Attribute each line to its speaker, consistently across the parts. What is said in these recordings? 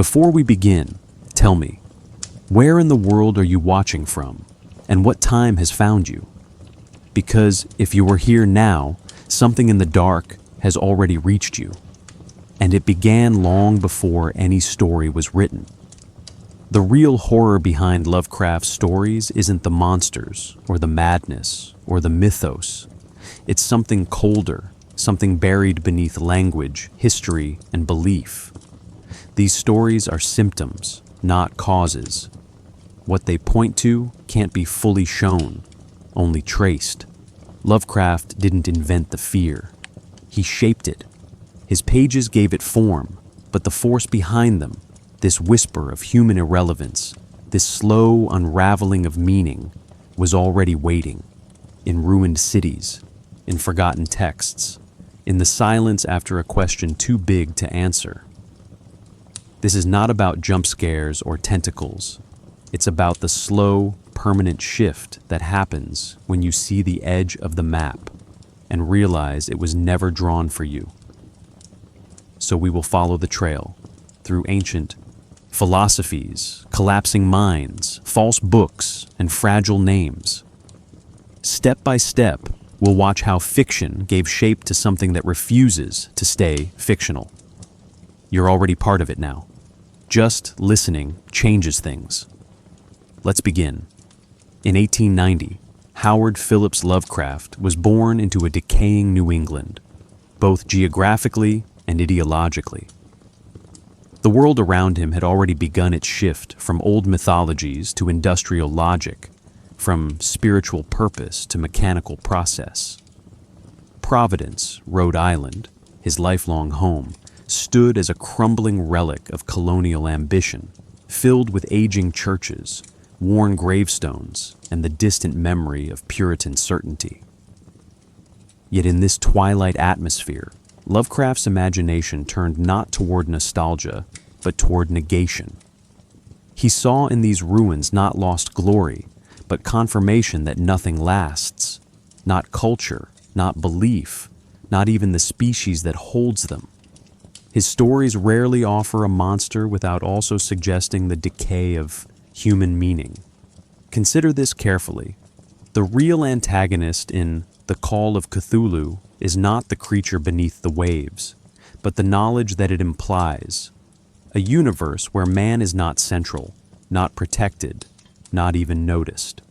Speaker 1: Before we begin, tell me, where in the world are you watching from, and what time has found you? Because if you are here now, something in the dark has already reached you, and it began long before any story was written. The real horror behind Lovecraft's stories isn't the monsters, or the madness, or the mythos. It's something colder, something buried beneath language, history, and belief. These stories are symptoms, not causes. What they point to can't be fully shown, only traced. Lovecraft didn't invent the fear. He shaped it. His pages gave it form, but the force behind them, this whisper of human irrelevance, this slow unraveling of meaning, was already waiting. In ruined cities, in forgotten texts, in the silence after a question too big to answer. This is not about jump scares or tentacles. It's about the slow, permanent shift that happens when you see the edge of the map and realize it was never drawn for you. So we will follow the trail through ancient philosophies, collapsing minds, false books, and fragile names. Step by step, we'll watch how fiction gave shape to something that refuses to stay fictional. You're already part of it now. Just listening changes things. Let's begin. In 1890, Howard Phillips Lovecraft was born into a decaying New England, both geographically and ideologically. The world around him had already begun its shift from old mythologies to industrial logic, from spiritual purpose to mechanical process. Providence, Rhode Island, his lifelong home, stood as a crumbling relic of colonial ambition, filled with aging churches, worn gravestones, and the distant memory of Puritan certainty. Yet in this twilight atmosphere, Lovecraft's imagination turned not toward nostalgia, but toward negation. He saw in these ruins not lost glory, but confirmation that nothing lasts, not culture, not belief, not even the species that holds them. His stories rarely offer a monster without also suggesting the decay of human meaning. Consider this carefully. The real antagonist in The Call of Cthulhu is not the creature beneath the waves, but the knowledge that it implies. A universe where man is not central, not protected, not even noticed.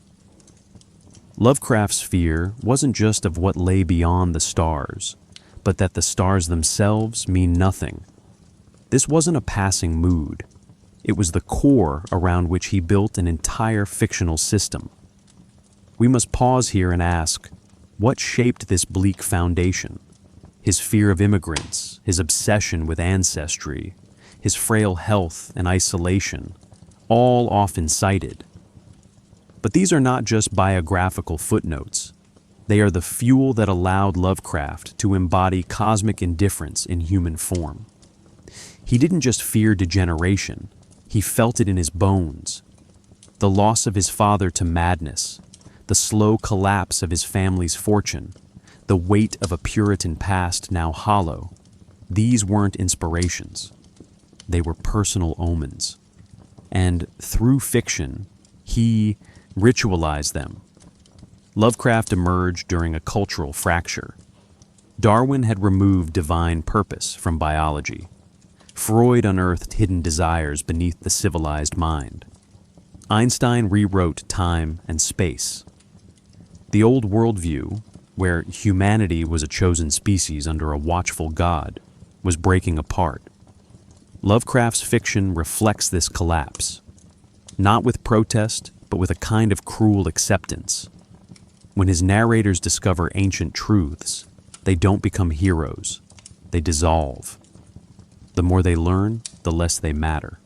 Speaker 1: Lovecraft's fear wasn't just of what lay beyond the stars, but that the stars themselves mean nothing. This wasn't a passing mood. It was the core around which he built an entire fictional system. We must pause here and ask, what shaped this bleak foundation? His fear of immigrants, his obsession with ancestry, his frail health and isolation, all often cited. But these are not just biographical footnotes. They are the fuel that allowed Lovecraft to embody cosmic indifference in human form. He didn't just fear degeneration, he felt it in his bones. The loss of his father to madness, the slow collapse of his family's fortune, the weight of a Puritan past now hollow, these weren't inspirations. They were personal omens. And through fiction, he ritualized them. Lovecraft emerged during a cultural fracture. Darwin had removed divine purpose from biology. Freud unearthed hidden desires beneath the civilized mind. Einstein rewrote time and space. The old worldview, where humanity was a chosen species under a watchful God, was breaking apart. Lovecraft's fiction reflects this collapse, not with protest, but with a kind of cruel acceptance. When his narrators discover ancient truths, they don't become heroes, they dissolve. The more they learn, the less they matter.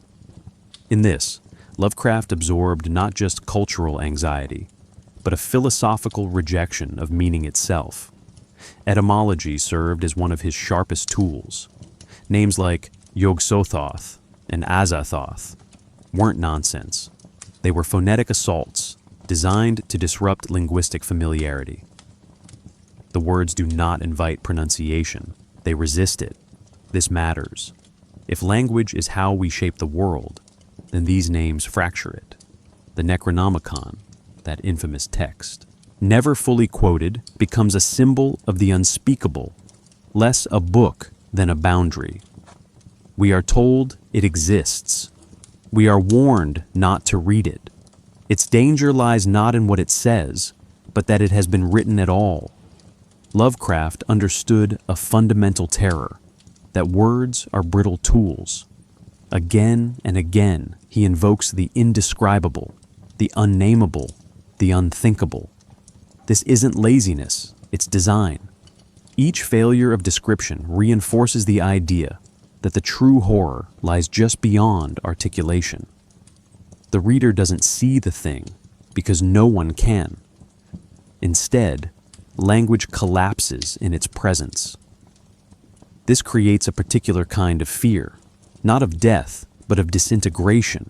Speaker 1: In this, Lovecraft absorbed not just cultural anxiety, but a philosophical rejection of meaning itself. Etymology served as one of his sharpest tools. Names like Yog-Sothoth and Azathoth weren't nonsense. They were phonetic assaults designed to disrupt linguistic familiarity. The words do not invite pronunciation. They resist it. This matters. If language is how we shape the world, then these names fracture it. The Necronomicon, that infamous text, never fully quoted, becomes a symbol of the unspeakable, less a book than a boundary. We are told it exists. We are warned not to read it. Its danger lies not in what it says, but that it has been written at all. Lovecraft understood a fundamental terror, that words are brittle tools. Again and again, he invokes the indescribable, the unnameable, the unthinkable. This isn't laziness, it's design. Each failure of description reinforces the idea that the true horror lies just beyond articulation. The reader doesn't see the thing because no one can. Instead, language collapses in its presence. This creates a particular kind of fear, not of death, but of disintegration.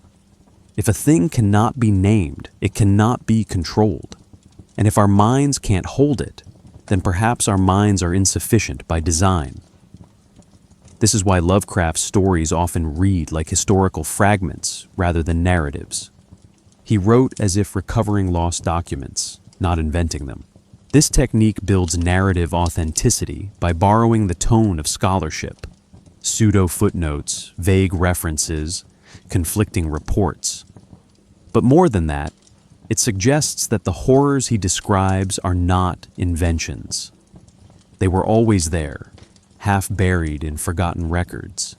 Speaker 1: If a thing cannot be named, it cannot be controlled. And if our minds can't hold it, then perhaps our minds are insufficient by design. This is why Lovecraft's stories often read like historical fragments rather than narratives. He wrote as if recovering lost documents, not inventing them. This technique builds narrative authenticity by borrowing the tone of scholarship, pseudo-footnotes, vague references, conflicting reports. But more than that, it suggests that the horrors he describes are not inventions. They were always there, half buried in forgotten records.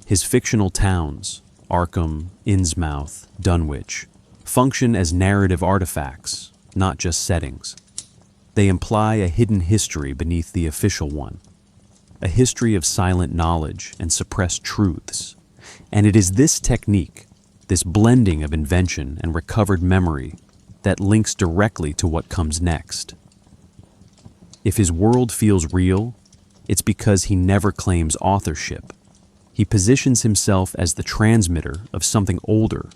Speaker 1: His fictional towns, Arkham, Innsmouth, Dunwich, function as narrative artifacts, not just settings. They imply a hidden history beneath the official one, a history of silent knowledge and suppressed truths. And it is this technique, this blending of invention and recovered memory, that links directly to what comes next. If his world feels real, it's because he never claims authorship. He positions himself as the transmitter of something older,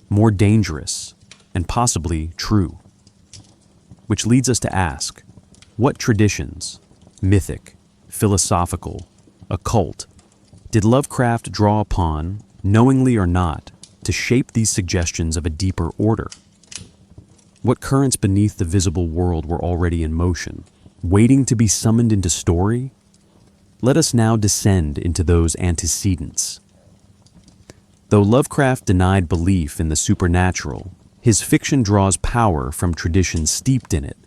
Speaker 1: more dangerous, and possibly true. Which leads us to ask, what traditions, mythic, philosophical, occult, did Lovecraft draw upon, knowingly or not, to shape these suggestions of a deeper order? What currents beneath the visible world were already in motion, waiting to be summoned into story? Let us now descend into those antecedents. Though Lovecraft denied belief in the supernatural, his fiction draws power from traditions steeped in it.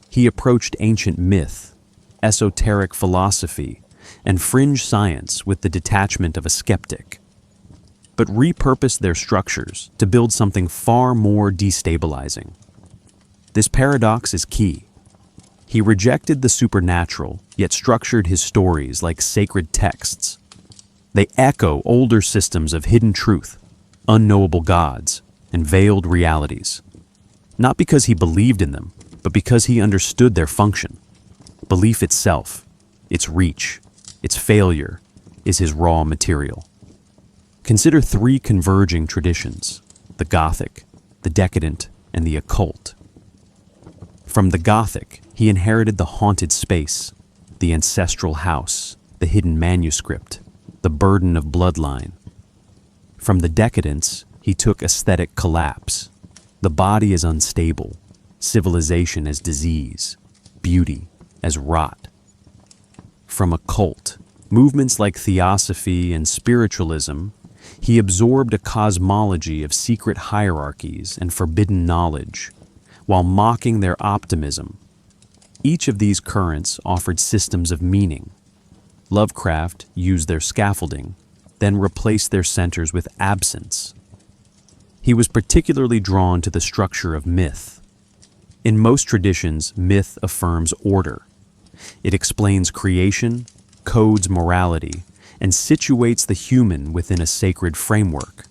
Speaker 1: He approached ancient myth, esoteric philosophy, and fringe science with the detachment of a skeptic, but repurposed their structures to build something far more destabilizing. This paradox is key. He rejected the supernatural, yet structured his stories like sacred texts. They echo older systems of hidden truth, unknowable gods, and veiled realities. Not because he believed in them, but because he understood their function. Belief itself, its reach, its failure, is his raw material. Consider three converging traditions: the Gothic, the Decadent, and the occult. From the Gothic, he inherited the haunted space, the ancestral house, the hidden manuscript, the burden of bloodline. From the Decadence, he took aesthetic collapse. The body as unstable, civilization as disease, beauty as rot. From occult, movements like theosophy and spiritualism, he absorbed a cosmology of secret hierarchies and forbidden knowledge, while mocking their optimism. Each of these currents offered systems of meaning. Lovecraft used their scaffolding, then replaced their centers with absence. He was particularly drawn to the structure of myth. In most traditions, myth affirms order. It explains creation, codes morality, and situates the human within a sacred framework.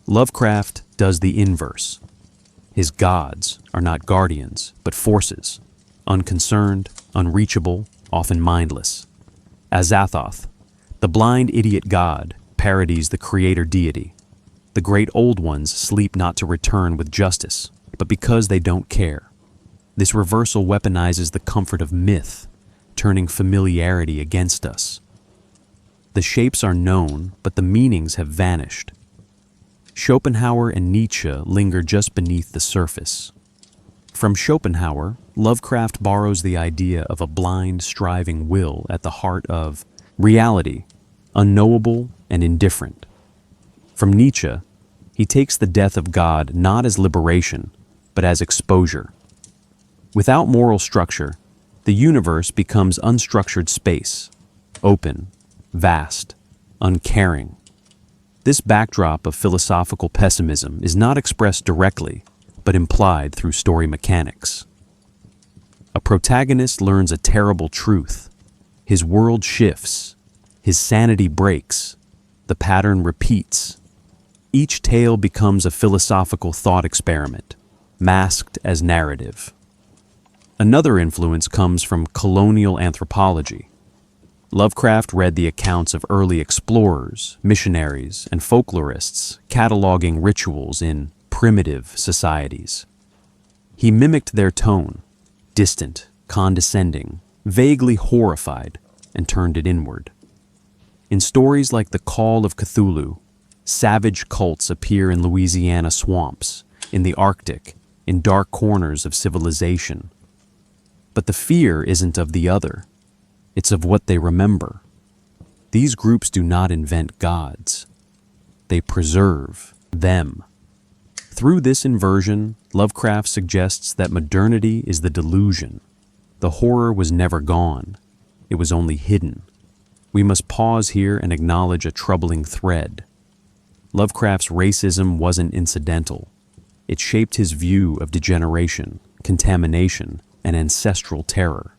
Speaker 1: Lovecraft does the inverse. His gods are not guardians, but forces, unconcerned, unreachable, often mindless. Azathoth, the blind idiot god, parodies the creator deity. The great old ones sleep not to return with justice, but because they don't care. This reversal weaponizes the comfort of myth, turning familiarity against us. The shapes are known, but the meanings have vanished. Schopenhauer and Nietzsche linger just beneath the surface. From Schopenhauer, Lovecraft borrows the idea of a blind, striving will at the heart of reality, unknowable and indifferent. From Nietzsche, he takes the death of God not as liberation, but as exposure. Without moral structure, the universe becomes unstructured space, open, vast, uncaring. This backdrop of philosophical pessimism is not expressed directly, but implied through story mechanics. A protagonist learns a terrible truth. His world shifts, his sanity breaks, the pattern repeats. Each tale becomes a philosophical thought experiment, masked as narrative. Another influence comes from colonial anthropology. Lovecraft read the accounts of early explorers, missionaries, and folklorists cataloging rituals in primitive societies. He mimicked their tone, distant, condescending, vaguely horrified, and turned it inward. In stories like The Call of Cthulhu, savage cults appear in Louisiana swamps, in the Arctic, in dark corners of civilization. But the fear isn't of the other, it's of what they remember. These groups do not invent gods. They preserve them. Through this inversion, Lovecraft suggests that modernity is the delusion. The horror was never gone. It was only hidden. We must pause here and acknowledge a troubling thread. Lovecraft's racism wasn't incidental. It shaped his view of degeneration, contamination, and ancestral terror.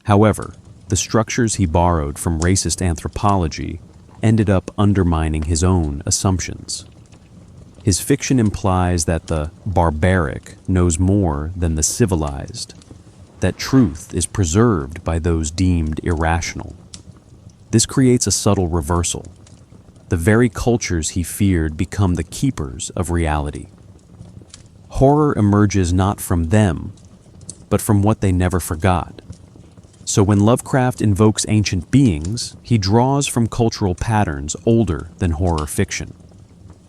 Speaker 1: However, the structures he borrowed from racist anthropology ended up undermining his own assumptions. His fiction implies that the barbaric knows more than the civilized, that truth is preserved by those deemed irrational. This creates a subtle reversal. The very cultures he feared become the keepers of reality. Horror emerges not from them, but from what they never forgot. So when Lovecraft invokes ancient beings, he draws from cultural patterns older than horror fiction.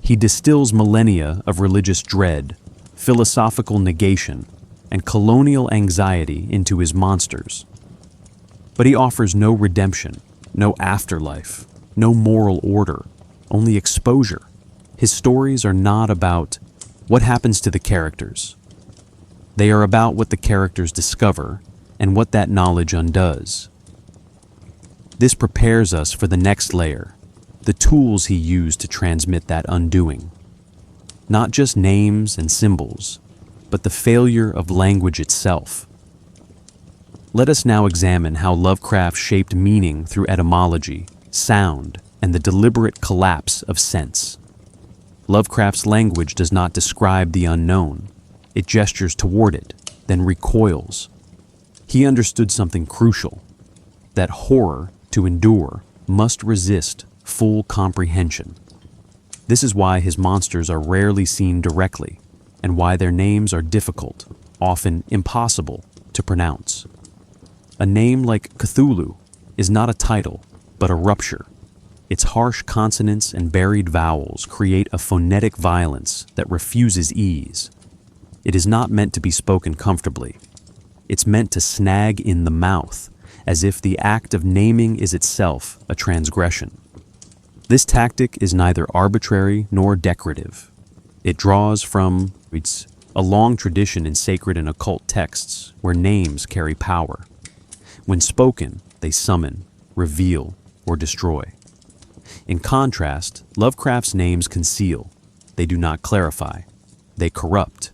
Speaker 1: He distills millennia of religious dread, philosophical negation, and colonial anxiety into his monsters. But he offers no redemption, no afterlife, no moral order, only exposure. His stories are not about what happens to the characters. They are about what the characters discover and what that knowledge undoes. This prepares us for the next layer, the tools he used to transmit that undoing. Not just names and symbols, but the failure of language itself. Let us now examine how Lovecraft shaped meaning through etymology, sound, and the deliberate collapse of sense. Lovecraft's language does not describe the unknown. It gestures toward it, then recoils. He understood something crucial, that horror, to endure, must resist full comprehension. This is why his monsters are rarely seen directly, and why their names are difficult, often impossible, to pronounce. A name like Cthulhu is not a title, but a rupture. Its harsh consonants and buried vowels create a phonetic violence that refuses ease. It is not meant to be spoken comfortably. It's meant to snag in the mouth, as if the act of naming is itself a transgression. This tactic is neither arbitrary nor decorative. It draws from a long tradition in sacred and occult texts where names carry power. When spoken, they summon, reveal, or destroy. In contrast, Lovecraft's names conceal. They do not clarify. They corrupt.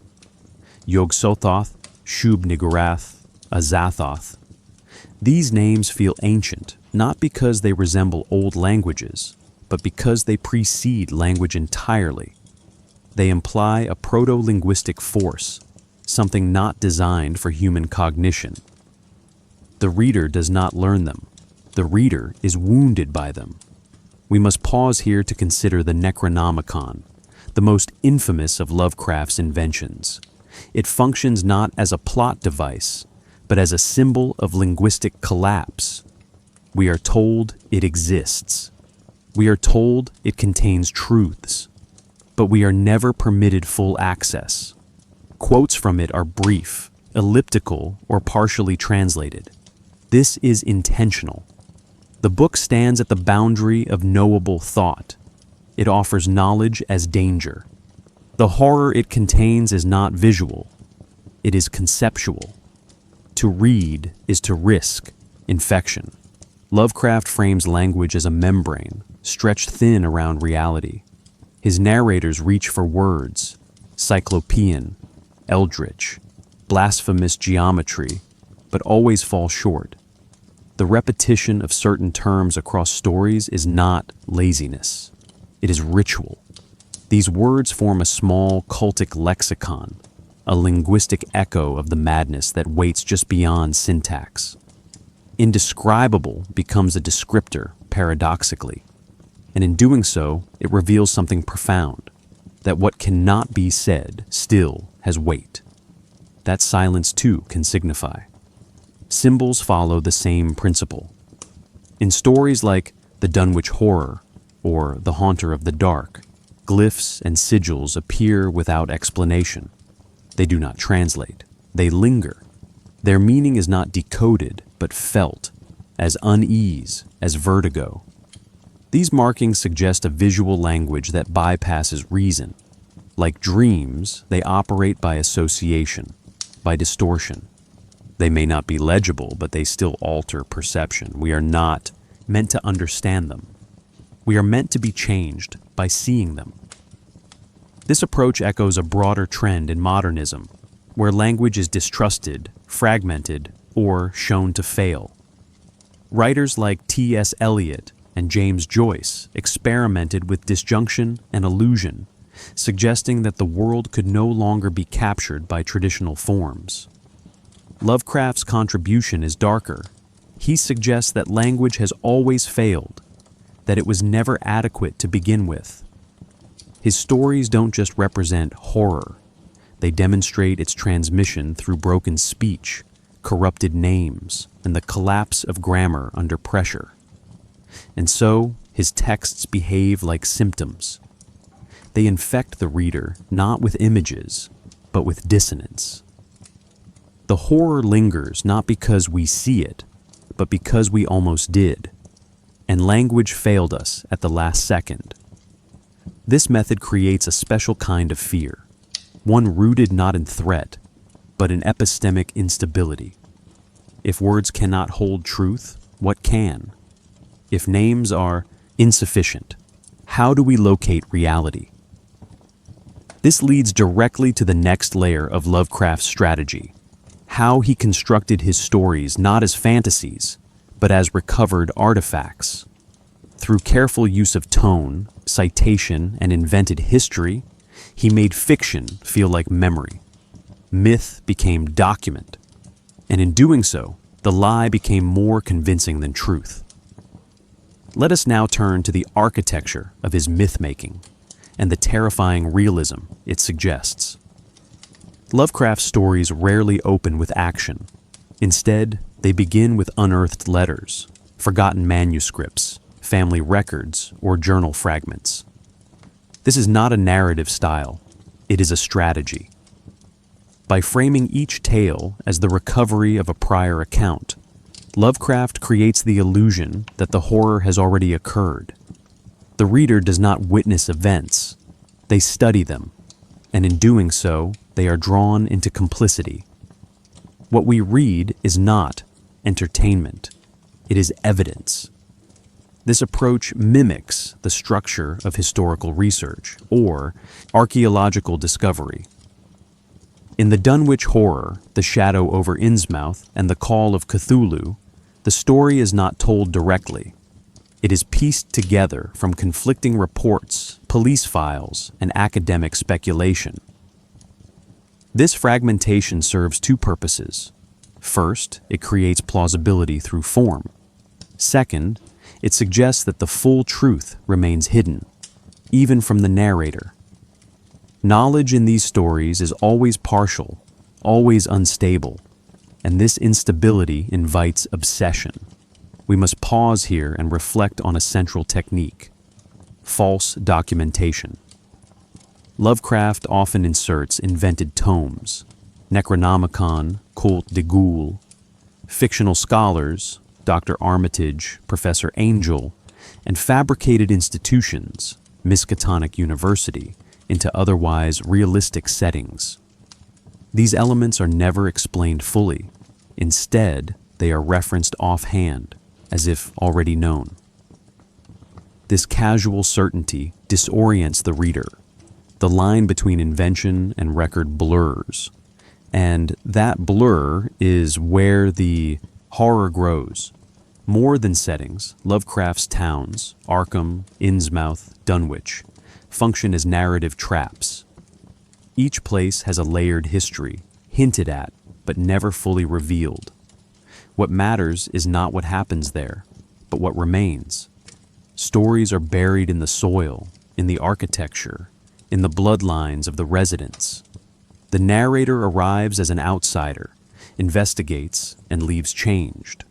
Speaker 1: Yog-Sothoth, Shub-Niggurath, Azathoth. These names feel ancient, not because they resemble old languages, but because they precede language entirely. They imply a proto-linguistic force, something not designed for human cognition. The reader does not learn them. The reader is wounded by them. We must pause here to consider the Necronomicon, the most infamous of Lovecraft's inventions. It functions not as a plot device, but as a symbol of linguistic collapse. We are told it exists. We are told it contains truths, but we are never permitted full access. Quotes from it are brief, elliptical, or partially translated. This is intentional. The book stands at the boundary of knowable thought. It offers knowledge as danger. The horror it contains is not visual. It is conceptual. To read is to risk infection. Lovecraft frames language as a membrane, stretched thin around reality. His narrators reach for words, cyclopean, eldritch, blasphemous geometry, but always fall short. The repetition of certain terms across stories is not laziness. It is ritual. These words form a small cultic lexicon, a linguistic echo of the madness that waits just beyond syntax. Indescribable becomes a descriptor, paradoxically, and in doing so, it reveals something profound, that what cannot be said still has weight. That silence too can signify. Symbols follow the same principle. In stories like The Dunwich Horror or The Haunter of the Dark, glyphs and sigils appear without explanation. They do not translate. They linger. Their meaning is not decoded, but felt, as unease, as vertigo. These markings suggest a visual language that bypasses reason. Like dreams, they operate by association, by distortion. They may not be legible, but they still alter perception. We are not meant to understand them. We are meant to be changed by seeing them. This approach echoes a broader trend in modernism, where language is distrusted, fragmented, or shown to fail. Writers like T.S. Eliot and James Joyce experimented with disjunction and illusion, suggesting that the world could no longer be captured by traditional forms. Lovecraft's contribution is darker. He suggests that language has always failed, that it was never adequate to begin with. His stories don't just represent horror. They demonstrate its transmission through broken speech, corrupted names, and the collapse of grammar under pressure. And so, his texts behave like symptoms. They infect the reader not with images, but with dissonance. The horror lingers not because we see it, but because we almost did, and language failed us at the last second. This method creates a special kind of fear, one rooted not in threat, but in epistemic instability. If words cannot hold truth, what can? If names are insufficient, how do we locate reality? This leads directly to the next layer of Lovecraft's strategy, how he constructed his stories not as fantasies, but as recovered artifacts. Through careful use of tone, citation, and invented history, he made fiction feel like memory. Myth became document, and in doing so, the lie became more convincing than truth. Let us now turn to the architecture of his myth-making and the terrifying realism it suggests. Lovecraft's stories rarely open with action. Instead, they begin with unearthed letters, forgotten manuscripts, family records, or journal fragments. This is not a narrative style, it is a strategy. By framing each tale as the recovery of a prior account, Lovecraft creates the illusion that the horror has already occurred. The reader does not witness events, they study them, and in doing so, they are drawn into complicity. What we read is not entertainment, it is evidence. This approach mimics the structure of historical research or archaeological discovery. In the Dunwich Horror, The Shadow over Innsmouth, and The Call of Cthulhu, the story is not told directly. It is pieced together from conflicting reports, police files, and academic speculation. This fragmentation serves two purposes. First, it creates plausibility through form. Second, it suggests that the full truth remains hidden, even from the narrator. Knowledge in these stories is always partial, always unstable, and this instability invites obsession. we must pause here and reflect on a central technique: false documentation. Lovecraft often inserts invented tomes, Necronomicon, Contes de Ghoul, fictional scholars, Dr. Armitage, Professor Angel, and fabricated institutions, Miskatonic University, into otherwise realistic settings. These elements are never explained fully. Instead, they are referenced offhand, as if already known. This casual certainty disorients the reader. The line between invention and record blurs, and that blur is where the horror grows. More than settings, Lovecraft's towns, Arkham, Innsmouth, Dunwich, function as narrative traps. Each place has a layered history, hinted at, but never fully revealed. What matters is not what happens there, but what remains. Stories are buried in the soil, in the architecture, in the bloodlines of the residents. The narrator arrives as an outsider, investigates, and leaves changed,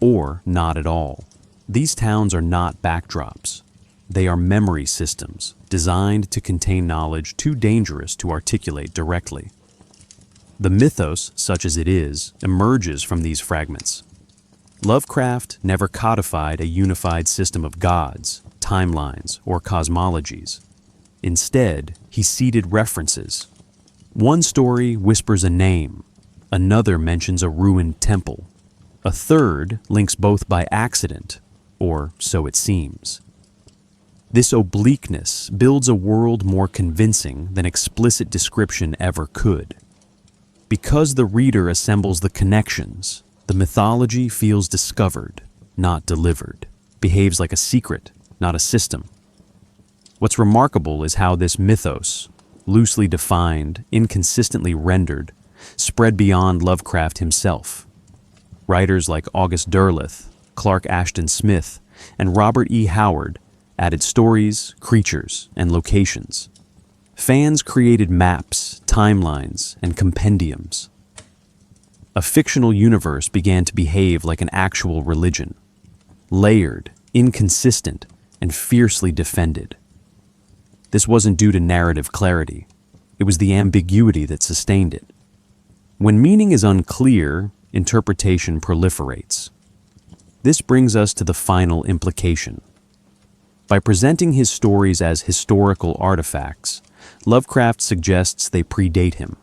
Speaker 1: or not at all. These towns are not backdrops. They are memory systems designed to contain knowledge too dangerous to articulate directly. The mythos, such as it is, emerges from these fragments. Lovecraft never codified a unified system of gods, timelines, or cosmologies. Instead, he seeded references. One story whispers a name, another mentions a ruined temple, a third links both by accident, or so it seems. This obliqueness builds a world more convincing than explicit description ever could. Because the reader assembles the connections, the mythology feels discovered, not delivered, behaves like a secret, not a system. What's remarkable is how this mythos, loosely defined, inconsistently rendered, spread beyond Lovecraft himself. Writers like August Derleth, Clark Ashton Smith, and Robert E. Howard added stories, creatures, and locations. Fans created maps, timelines, and compendiums. A fictional universe began to behave like an actual religion, layered, inconsistent, and fiercely defended. This wasn't due to narrative clarity. It was the ambiguity that sustained it. When meaning is unclear, interpretation proliferates. This brings us to the final implication. By presenting his stories as historical artifacts, Lovecraft suggests they predate him.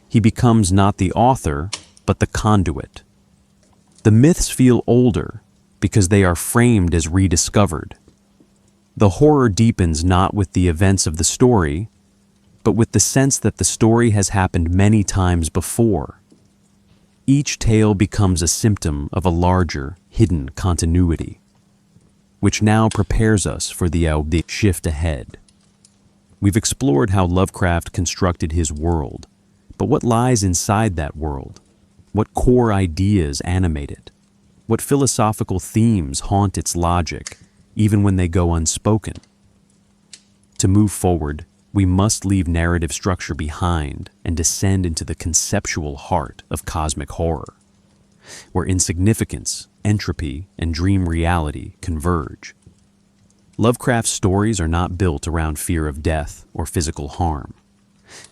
Speaker 1: He becomes not the author, but the conduit. The myths feel older because they are framed as rediscovered. The horror deepens not with the events of the story, but with the sense that the story has happened many times before. Each tale becomes a symptom of a larger, hidden continuity, which now prepares us for the shift ahead. We've explored how Lovecraft constructed his world, but what lies inside that world? What core ideas animate it? What philosophical themes haunt its logic, even when they go unspoken? To move forward, we must leave narrative structure behind and descend into the conceptual heart of cosmic horror, where insignificance, entropy, and dream reality converge. Lovecraft's stories are not built around fear of death or physical harm.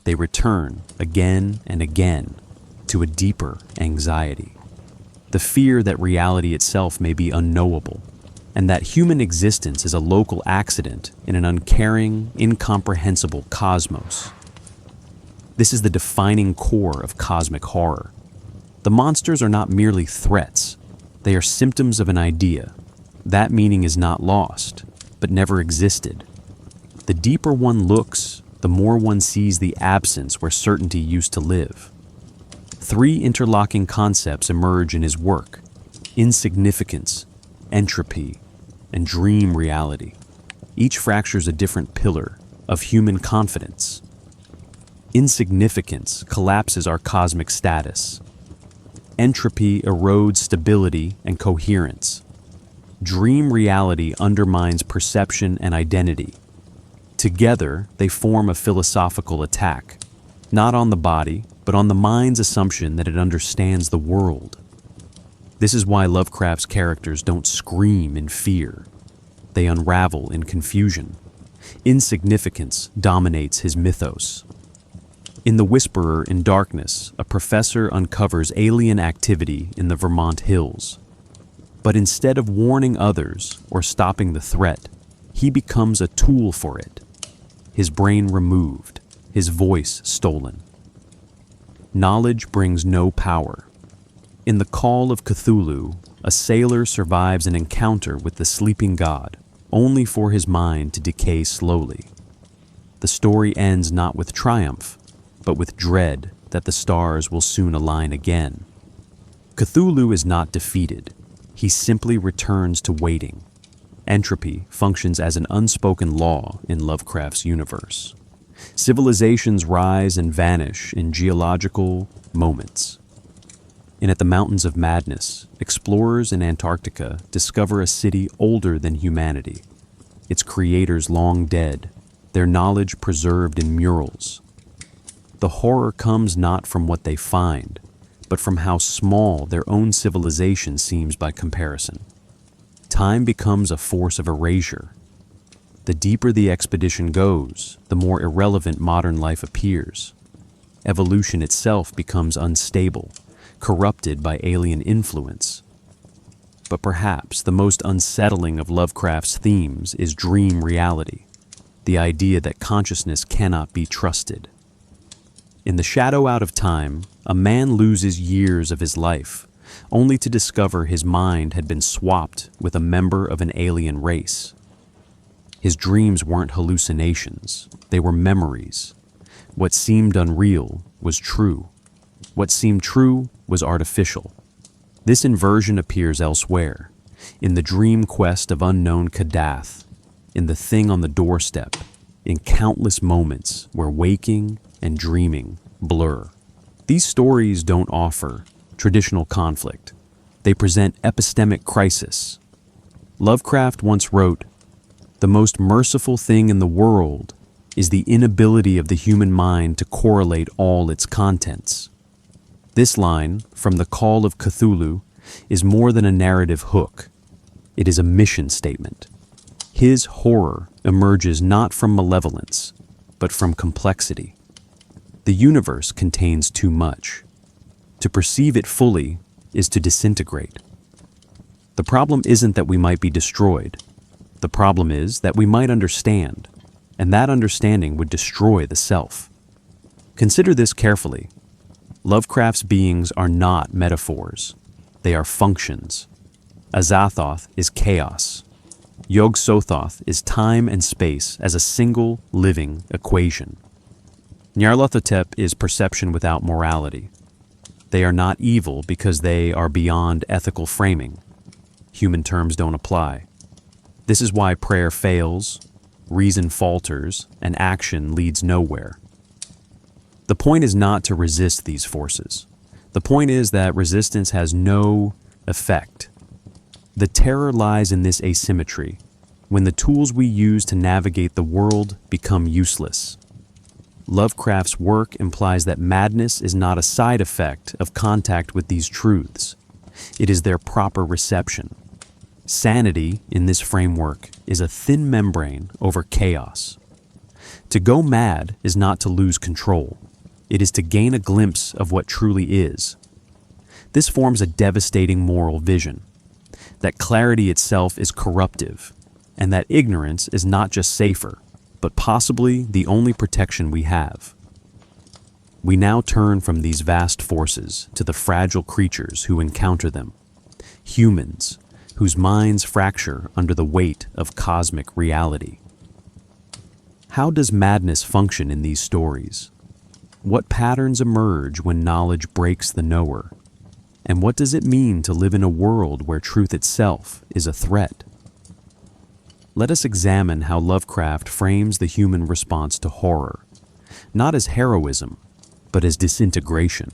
Speaker 1: They return again and again to a deeper anxiety, the fear that reality itself may be unknowable, and that human existence is a local accident in an uncaring, incomprehensible cosmos. This is the defining core of cosmic horror. The monsters are not merely threats, they are symptoms of an idea. That meaning is not lost, but never existed. The deeper one looks, the more one sees the absence where certainty used to live. Three interlocking concepts emerge in his work: insignificance, entropy, and dream reality. Each fractures a different pillar of human confidence. Insignificance collapses our cosmic status. Entropy erodes stability and coherence. Dream reality undermines perception and identity. Together, they form a philosophical attack, not on the body, but on the mind's assumption that it understands the world. This is why Lovecraft's characters don't scream in fear. They unravel in confusion. Insignificance dominates his mythos. In The Whisperer in Darkness, a professor uncovers alien activity in the Vermont hills. But instead of warning others or stopping the threat, he becomes a tool for it. His brain removed, his voice stolen. Knowledge brings no power. In The Call of Cthulhu, a sailor survives an encounter with the sleeping god, only for his mind to decay slowly. The story ends not with triumph, but with dread that the stars will soon align again. Cthulhu is not defeated. He simply returns to waiting. Entropy functions as an unspoken law in Lovecraft's universe. Civilizations rise and vanish in geological moments. In At the Mountains of Madness, explorers in Antarctica discover a city older than humanity, its creators long dead, their knowledge preserved in murals. The horror comes not from what they find, but from how small their own civilization seems by comparison. Time becomes a force of erasure. The deeper the expedition goes, the more irrelevant modern life appears. Evolution itself becomes unstable, corrupted by alien influence. But perhaps the most unsettling of Lovecraft's themes is dream reality, the idea that consciousness cannot be trusted. In The Shadow Out of Time, a man loses years of his life, only to discover his mind had been swapped with a member of an alien race. His dreams weren't hallucinations, they were memories. What seemed unreal was true. What seemed true was artificial. This inversion appears elsewhere, in the dream quest of unknown Kadath, in The Thing on the Doorstep, in countless moments where waking and dreaming blur. These stories don't offer traditional conflict. They present epistemic crisis. Lovecraft once wrote, "The most merciful thing in the world is the inability of the human mind to correlate all its contents." This line, from The Call of Cthulhu, is more than a narrative hook. It is a mission statement. His horror emerges not from malevolence, but from complexity. The universe contains too much. To perceive it fully is to disintegrate. The problem isn't that we might be destroyed. The problem is that we might understand, and that understanding would destroy the self. Consider this carefully. Lovecraft's beings are not metaphors. They are functions. Azathoth is chaos. Yog-Sothoth is time and space as a single living equation. Nyarlathotep is perception without morality. They are not evil because they are beyond ethical framing. Human terms don't apply. This is why prayer fails, reason falters, and action leads nowhere. The point is not to resist these forces. The point is that resistance has no effect. The terror lies in this asymmetry, when the tools we use to navigate the world become useless. Lovecraft's work implies that madness is not a side effect of contact with these truths. It is their proper reception. Sanity, in this framework, is a thin membrane over chaos. To go mad is not to lose control. It is to gain a glimpse of what truly is. This forms a devastating moral vision, that clarity itself is corruptive, and that ignorance is not just safer, but possibly the only protection we have. We now turn from these vast forces to the fragile creatures who encounter them, humans, whose minds fracture under the weight of cosmic reality. How does madness function in these stories? What patterns emerge when knowledge breaks the knower? And what does it mean to live in a world where truth itself is a threat? Let us examine how Lovecraft frames the human response to horror, not as heroism, but as disintegration.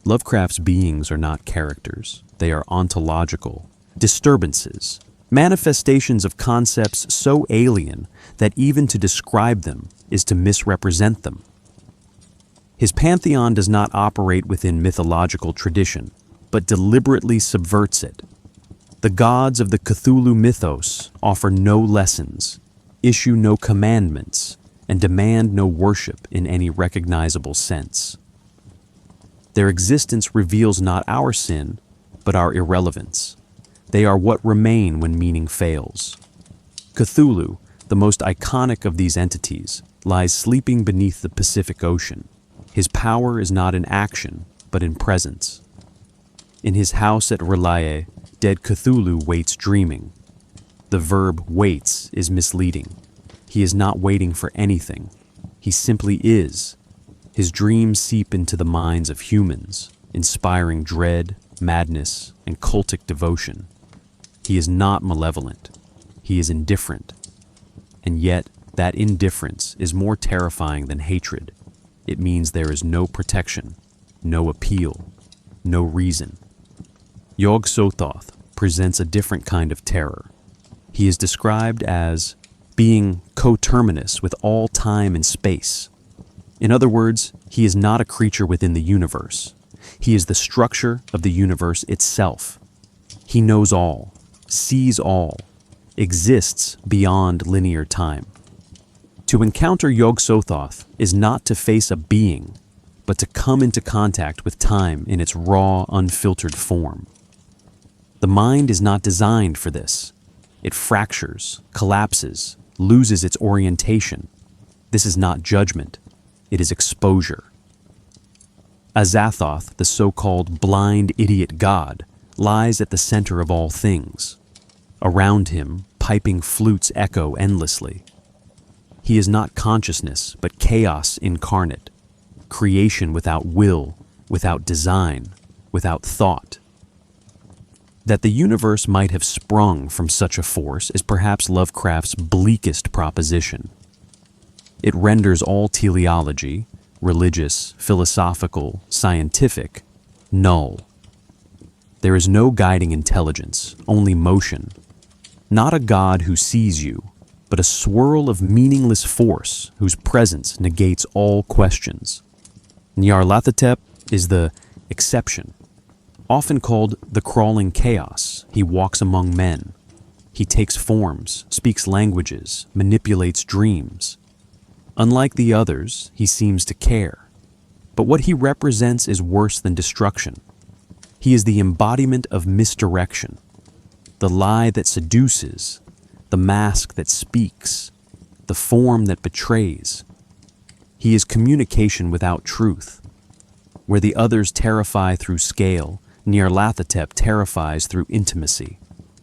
Speaker 1: Lovecraft's beings are not characters. They are ontological disturbances, manifestations of concepts so alien that even to describe them is to misrepresent them. His pantheon does not operate within mythological tradition, but but deliberately subverts it. The gods of the Cthulhu mythos offer no lessons, issue no commandments, and demand no worship in any recognizable sense. Their existence reveals not our sin, but our irrelevance. They are what remain when meaning fails. Cthulhu, the most iconic of these entities, lies sleeping beneath the Pacific Ocean. His power is not in action, but in presence. In his house at Relaye, dead Cthulhu waits dreaming. The verb waits is misleading. He is not waiting for anything. He simply is. His dreams seep into the minds of humans, inspiring dread, madness, and cultic devotion. He is not malevolent. He is indifferent. And yet, that indifference is more terrifying than hatred. It means there is no protection, no appeal, no reason. Yog-Sothoth presents a different kind of terror. He is described as being coterminous with all time and space. In other words, he is not a creature within the universe. He is the structure of the universe itself. He knows all, sees all, exists beyond linear time. To encounter Yog-Sothoth is not to face a being, but to come into contact with time in its raw, unfiltered form. The mind is not designed for this. It fractures, collapses, loses its orientation. This is not judgment. It is exposure. Azathoth, the so-called blind idiot god, lies at the center of all things. Around him, piping flutes echo endlessly. He is not consciousness, but chaos incarnate. Creation without will, without design, without thought. That the universe might have sprung from such a force is perhaps Lovecraft's bleakest proposition. It renders all teleology, religious, philosophical, scientific, null. There is no guiding intelligence, only motion. Not a god who sees you, but a swirl of meaningless force whose presence negates all questions. Nyarlathotep is the exception. Often called the crawling chaos, he walks among men. He takes forms, speaks languages, manipulates dreams. Unlike the others, he seems to care. But what he represents is worse than destruction. He is the embodiment of misdirection, the lie that seduces, the mask that speaks, the form that betrays. He is communication without truth. Where the others terrify through scale, Nyarlathotep terrifies through intimacy.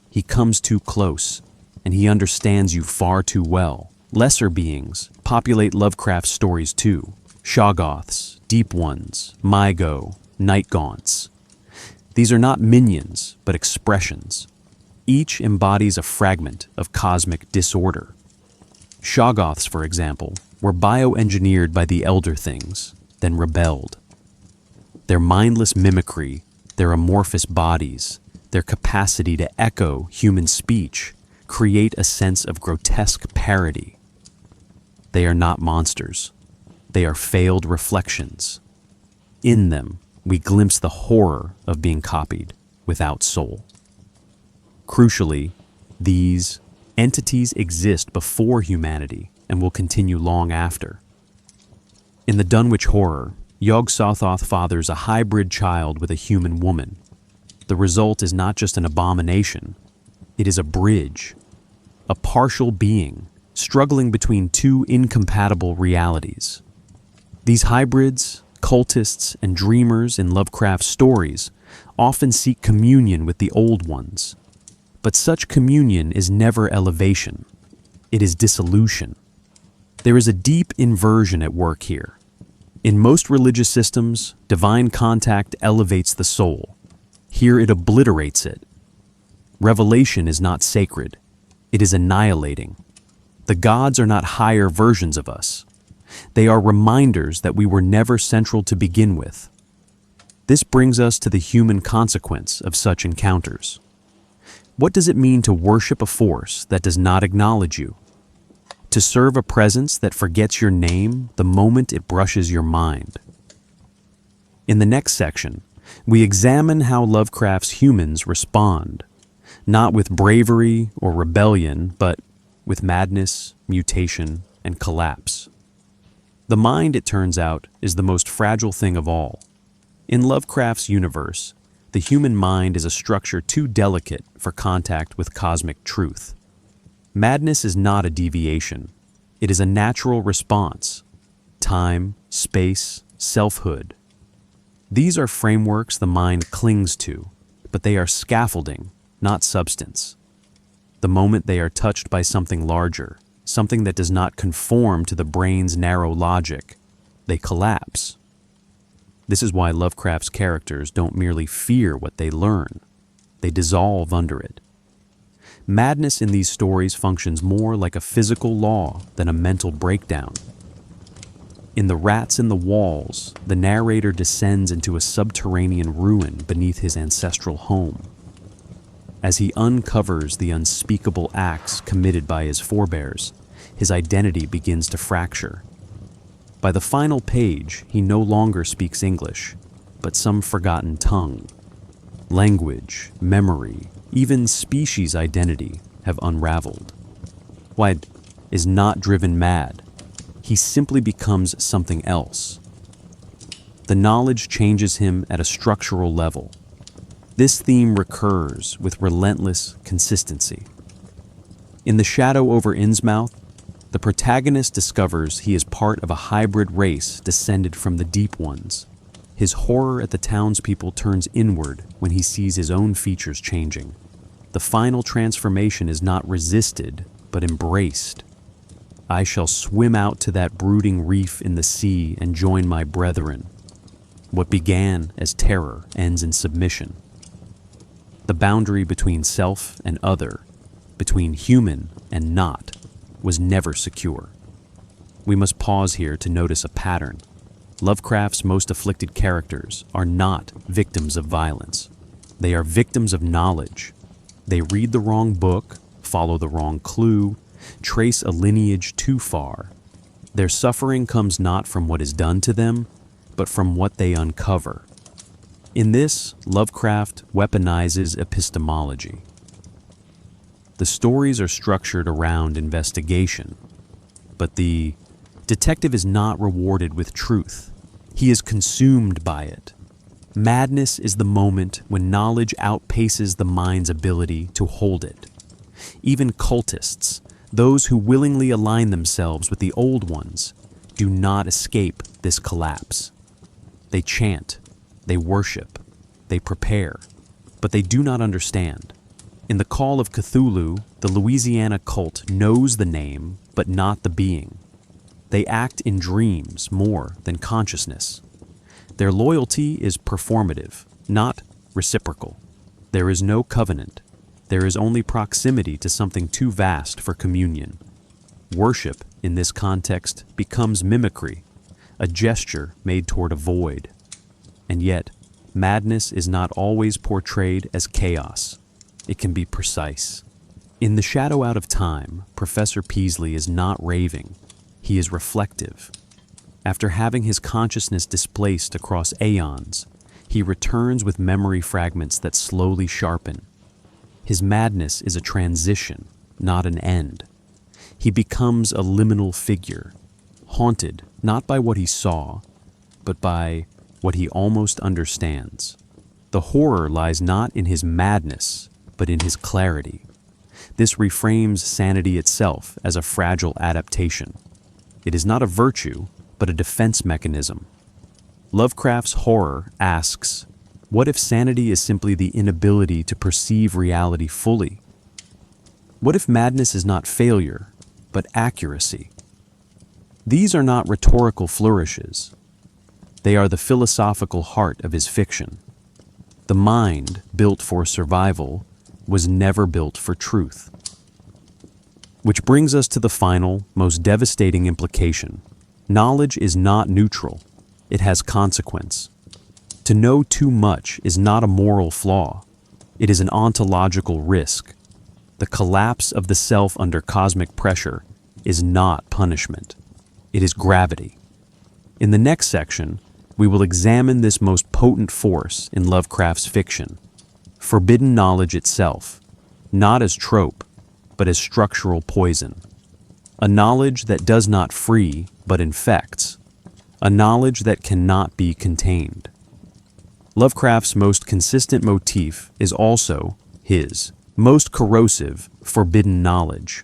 Speaker 1: He comes too close, and he understands you far too well. Lesser beings populate Lovecraft's stories too. Shoggoths, Deep Ones, Mygo, Nightgaunts. These are not minions, but expressions. Each embodies a fragment of cosmic disorder. Shoggoths, for example, were bioengineered by the Elder Things, then rebelled. Their mindless mimicry, their amorphous bodies, their capacity to echo human speech create a sense of grotesque parody. They are not monsters. They are failed reflections. In them, we glimpse the horror of being copied without soul. Crucially, these entities exist before humanity and will continue long after. In the Dunwich Horror, Yog-Sothoth fathers a hybrid child with a human woman. The result is not just an abomination, it is a bridge, a partial being struggling between two incompatible realities. These hybrids, cultists, and dreamers in Lovecraft's stories often seek communion with the old ones. But such communion is never elevation. It is dissolution. There is a deep inversion at work here. In most religious systems, divine contact elevates the soul. Here it obliterates it. Revelation is not sacred. It is annihilating. The gods are not higher versions of us. They are reminders that we were never central to begin with. This brings us to the human consequence of such encounters. What does it mean to worship a force that does not acknowledge you? To serve a presence that forgets your name the moment it brushes your mind? In the next section, We examine how Lovecraft's humans respond, not with bravery or rebellion, but with madness, mutation, and collapse. The mind, it turns out, is the most fragile thing of all. In Lovecraft's universe, the human mind is a structure too delicate for contact with cosmic truth. Madness is not a deviation. It is a natural response. Time, space, selfhood. These are frameworks the mind clings to, but they are scaffolding, not substance. The moment they are touched by something larger, something that does not conform to the brain's narrow logic, they collapse. This is why Lovecraft's characters don't merely fear what they learn. They dissolve under it. Madness in these stories functions more like a physical law than a mental breakdown. In The Rats in the Walls, the narrator descends into a subterranean ruin beneath his ancestral home. As he uncovers the unspeakable acts committed by his forebears, his identity begins to fracture. By the final page, he no longer speaks English, but some forgotten tongue. Language, memory, even species identity have unraveled. White is not driven mad. He simply becomes something else. The knowledge changes him at a structural level. This theme recurs with relentless consistency. In The Shadow over Innsmouth, the protagonist discovers he is part of a hybrid race descended from the Deep Ones. His horror at the townspeople turns inward when he sees his own features changing. The final transformation is not resisted, but embraced. I shall swim out to that brooding reef in the sea and join my brethren. What began as terror ends in submission. The boundary between self and other, between human and not, was never secure. We must pause here to notice a pattern. Lovecraft's most afflicted characters are not victims of violence. They are victims of knowledge. They read the wrong book, follow the wrong clue, trace a lineage too far. Their suffering comes not from what is done to them, but from what they uncover. In this, Lovecraft weaponizes epistemology. The stories are structured around investigation, but the detective is not rewarded with truth. He is consumed by it. Madness is the moment when knowledge outpaces the mind's ability to hold it. Even cultists, those who willingly align themselves with the old ones, do not escape this collapse. They chant, they worship, they prepare, but they do not understand. In The Call of Cthulhu, the Louisiana cult knows the name, but not the being. They act in dreams more than consciousness. Their loyalty is performative, not reciprocal. There is no covenant. There is only proximity to something too vast for communion. Worship, in this context, becomes mimicry, a gesture made toward a void. And yet, madness is not always portrayed as chaos. It can be precise. In The Shadow Out of Time, Professor Peaslee is not raving. He is reflective. After having his consciousness displaced across aeons, he returns with memory fragments that slowly sharpen. His madness is a transition, not an end. He becomes a liminal figure, haunted not by what he saw, but by what he almost understands. The horror lies not in his madness, but in his clarity. This reframes sanity itself as a fragile adaptation. It is not a virtue, but a defense mechanism. Lovecraft's horror asks, what if sanity is simply the inability to perceive reality fully? What if madness is not failure, but accuracy? These are not rhetorical flourishes. They are the philosophical heart of his fiction. The mind, built for survival, was never built for truth. Which brings us to the final, most devastating implication. Knowledge is not neutral. It has consequence. To know too much is not a moral flaw. It is an ontological risk. The collapse of the self under cosmic pressure is not punishment. It is gravity. In the next section, We will examine this most potent force in Lovecraft's fiction, forbidden knowledge itself, not as trope, but as structural poison. A knowledge that does not free, but infects. A knowledge that cannot be contained. Lovecraft's most consistent motif is also his most corrosive, forbidden knowledge.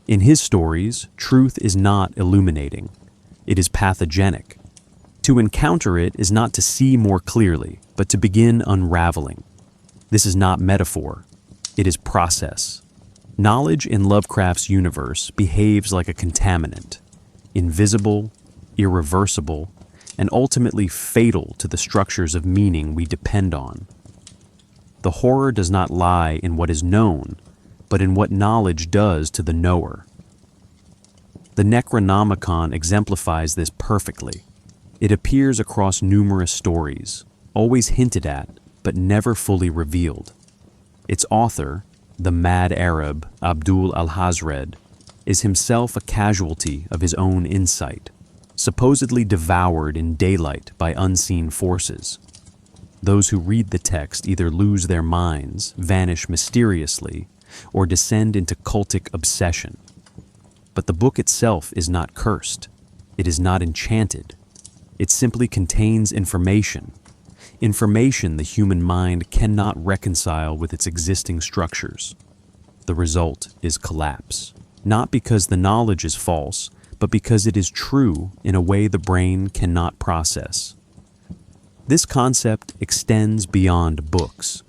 Speaker 1: In his stories, truth is not illuminating. It is pathogenic. To encounter it is not to see more clearly, but to begin unraveling. This is not metaphor. It is process. Knowledge in Lovecraft's universe behaves like a contaminant, invisible, irreversible, and ultimately fatal to the structures of meaning we depend on. The horror does not lie in what is known, but in what knowledge does to the knower. The Necronomicon exemplifies this perfectly. It appears across numerous stories, always hinted at, but never fully revealed. Its author, the mad Arab Abdul al-Hazred, is himself a casualty of his own insight, supposedly devoured in daylight by unseen forces. Those who read the text either lose their minds, vanish mysteriously, or descend into cultic obsession. But the book itself is not cursed. It is not enchanted. It simply contains information. Information the human mind cannot reconcile with its existing structures. The result is collapse. Not because the knowledge is false, but because it is true in a way the brain cannot process. This concept extends beyond books.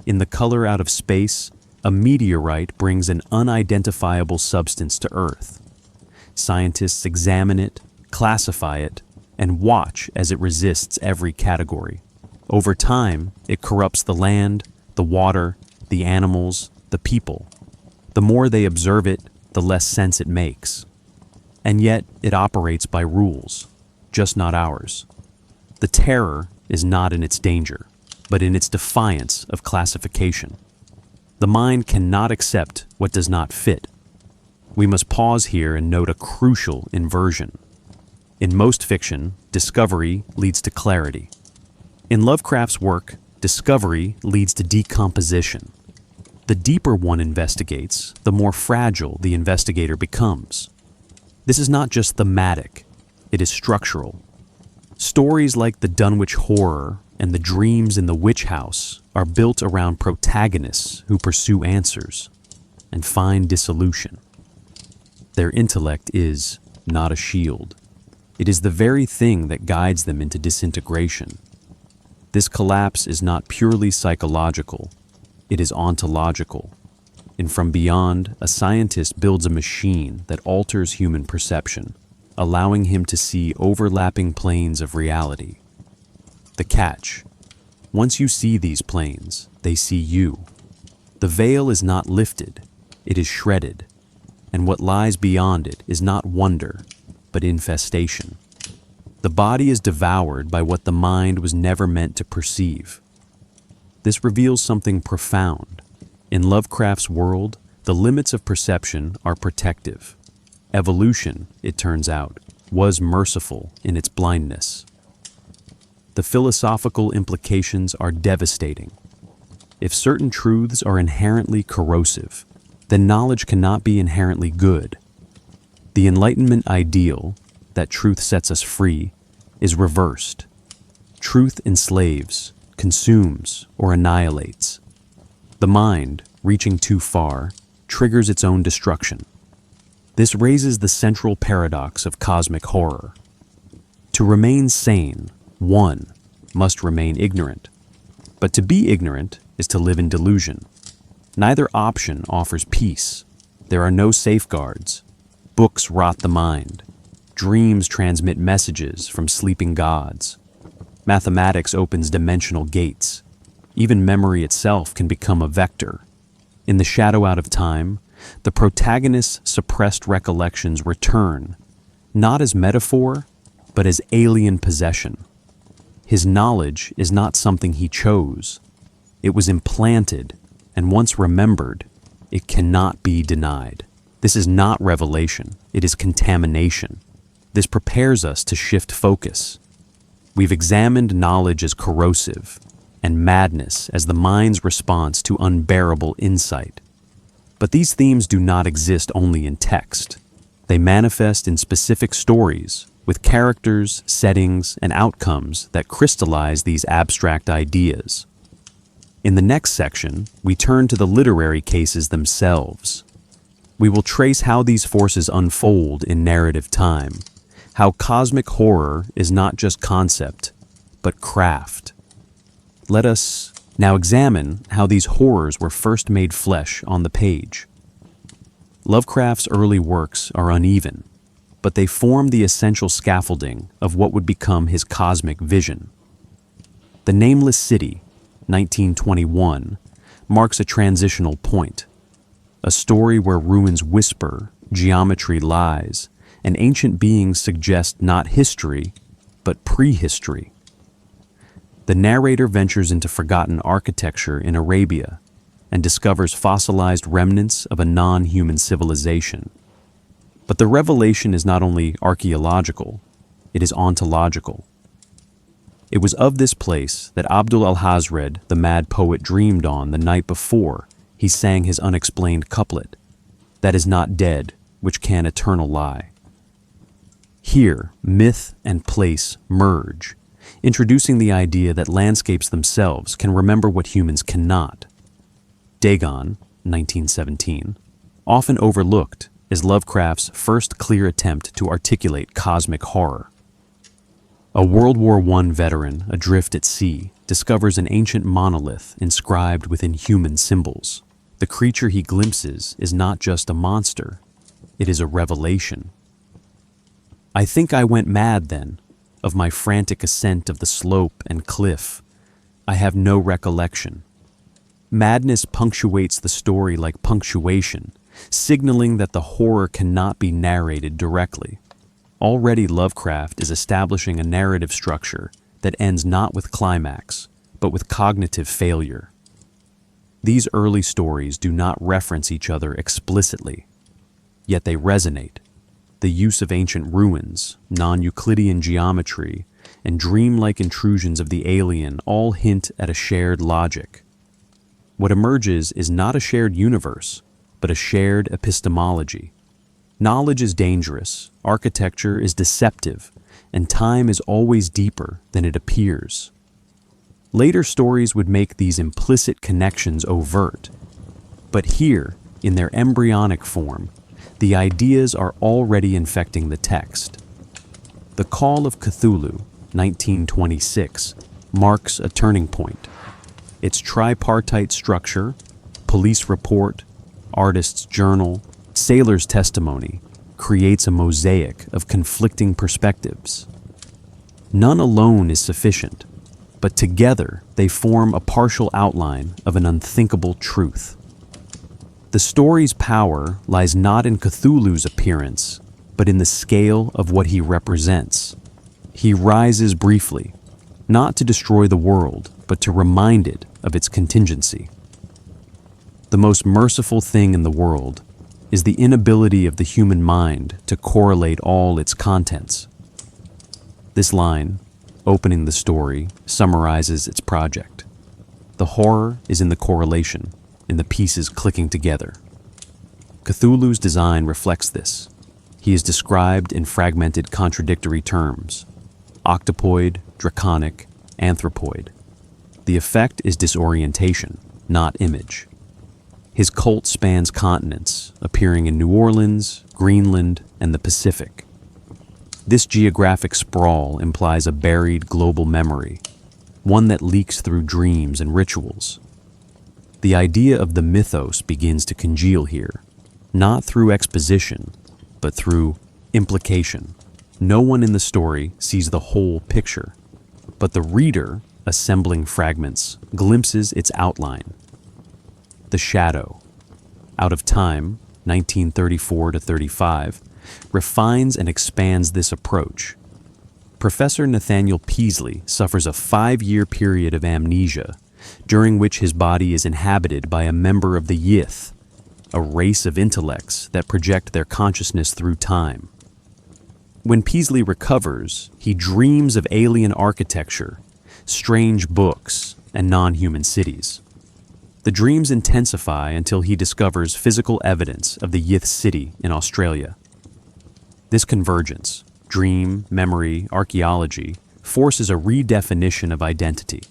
Speaker 1: In The Color Out of Space, a meteorite brings an unidentifiable substance to Earth. Scientists examine it, classify it, and watch as it resists every category. Over time, it corrupts the land, the water, the animals, the people. The more they observe it, the less sense it makes. And yet, it operates by rules, just not ours. The terror is not in its danger, but in its defiance of classification. The mind cannot accept what does not fit. We must pause here and note a crucial inversion. In most fiction, discovery leads to clarity. In Lovecraft's work, discovery leads to decomposition. The deeper one investigates, the more fragile the investigator becomes. This is not just thematic, it is structural. Stories like the Dunwich Horror and the Dreams in the Witch House are built around protagonists who pursue answers and find dissolution. Their intellect is not a shield. It is the very thing that guides them into disintegration. This collapse is not purely psychological, it is ontological. And from beyond, a scientist builds a machine that alters human perception, allowing him to see overlapping planes of reality. The catch: once you see these planes, they see you. The veil is not lifted, it is shredded, and what lies beyond it is not wonder, but infestation. The body is devoured by what the mind was never meant to perceive. This reveals something profound. In Lovecraft's world, the limits of perception are protective. Evolution, it turns out, was merciful in its blindness. The philosophical implications are devastating. If certain truths are inherently corrosive, then knowledge cannot be inherently good. The Enlightenment ideal, that truth sets us free, is reversed. Truth enslaves, consumes, or annihilates. The mind, reaching too far, triggers its own destruction. This raises the central paradox of cosmic horror. To remain sane, one must remain ignorant. But to be ignorant is to live in delusion. Neither option offers peace. There are no safeguards. Books rot the mind. Dreams transmit messages from sleeping gods. Mathematics opens dimensional gates. Even memory itself can become a vector. In The Shadow Out of Time, the protagonist's suppressed recollections return, not as metaphor, but as alien possession. His knowledge is not something he chose. It was implanted, and once remembered, it cannot be denied. This is not revelation, it is contamination. This prepares us to shift focus. We've examined knowledge as corrosive and madness as the mind's response to unbearable insight. But these themes do not exist only in text. They manifest in specific stories, with characters, settings, and outcomes that crystallize these abstract ideas. In the next section, we turn to the literary cases themselves. We will trace how these forces unfold in narrative time, how cosmic horror is not just concept, but craft. Let us now examine how these horrors were first made flesh on the page. Lovecraft's early works are uneven, but they form the essential scaffolding of what would become his cosmic vision. The Nameless City, 1921, marks a transitional point, a story where ruins whisper, geometry lies, and ancient beings suggest not history, but prehistory. The narrator ventures into forgotten architecture in Arabia and discovers fossilized remnants of a non-human civilization. But the revelation is not only archaeological, it is ontological. It was of this place that Abdul al-Hazred, the mad poet, dreamed on the night before he sang his unexplained couplet, "That is not dead, which can eternal lie." Here, myth and place merge, introducing the idea that landscapes themselves can remember what humans cannot. Dagon, 1917, often overlooked, is Lovecraft's first clear attempt to articulate cosmic horror. A World War I veteran adrift at sea discovers an ancient monolith inscribed within human symbols. The creature he glimpses is not just a monster, it is a revelation. "I think I went mad then, of my frantic ascent of the slope and cliff. I have no recollection." Madness punctuates the story like punctuation, signaling that the horror cannot be narrated directly. Already Lovecraft is establishing a narrative structure that ends not with climax, but with cognitive failure. These early stories do not reference each other explicitly, yet they resonate. The use of ancient ruins, non-Euclidean geometry, and dreamlike intrusions of the alien all hint at a shared logic. What emerges is not a shared universe, but a shared epistemology. Knowledge is dangerous, architecture is deceptive, and time is always deeper than it appears. Later stories would make these implicit connections overt, but here, in their embryonic form, the ideas are already infecting the text. The Call of Cthulhu, 1926, marks a turning point. Its tripartite structure, police report, artist's journal, sailor's testimony, creates a mosaic of conflicting perspectives. None alone is sufficient, but together they form a partial outline of an unthinkable truth. The story's power lies not in Cthulhu's appearance, but in the scale of what he represents. He rises briefly, not to destroy the world, but to remind it of its contingency. The most merciful thing in the world is the inability of the human mind to correlate all its contents. This line, opening the story, summarizes its project. The horror is in the correlation, in the pieces clicking together. Cthulhu's design reflects this. He is described in fragmented contradictory terms: octopoid, draconic, anthropoid. The effect is disorientation, not image. His cult spans continents, appearing in New Orleans, Greenland, and the Pacific. This geographic sprawl implies a buried global memory, one that leaks through dreams and rituals. The idea of the mythos begins to congeal here, not through exposition, but through implication. No one in the story sees the whole picture, but the reader, assembling fragments, glimpses its outline. The Shadow, Out of Time, 1934-35, refines and expands this approach. Professor Nathaniel Peaslee suffers a 5-year period of amnesia, during which his body is inhabited by a member of the Yith, a race of intellects that project their consciousness through time. When Peaslee recovers, he dreams of alien architecture, strange books, and non-human cities. The dreams intensify until he discovers physical evidence of the Yith city in Australia. This convergence, dream, memory, archaeology, forces a redefinition of identity.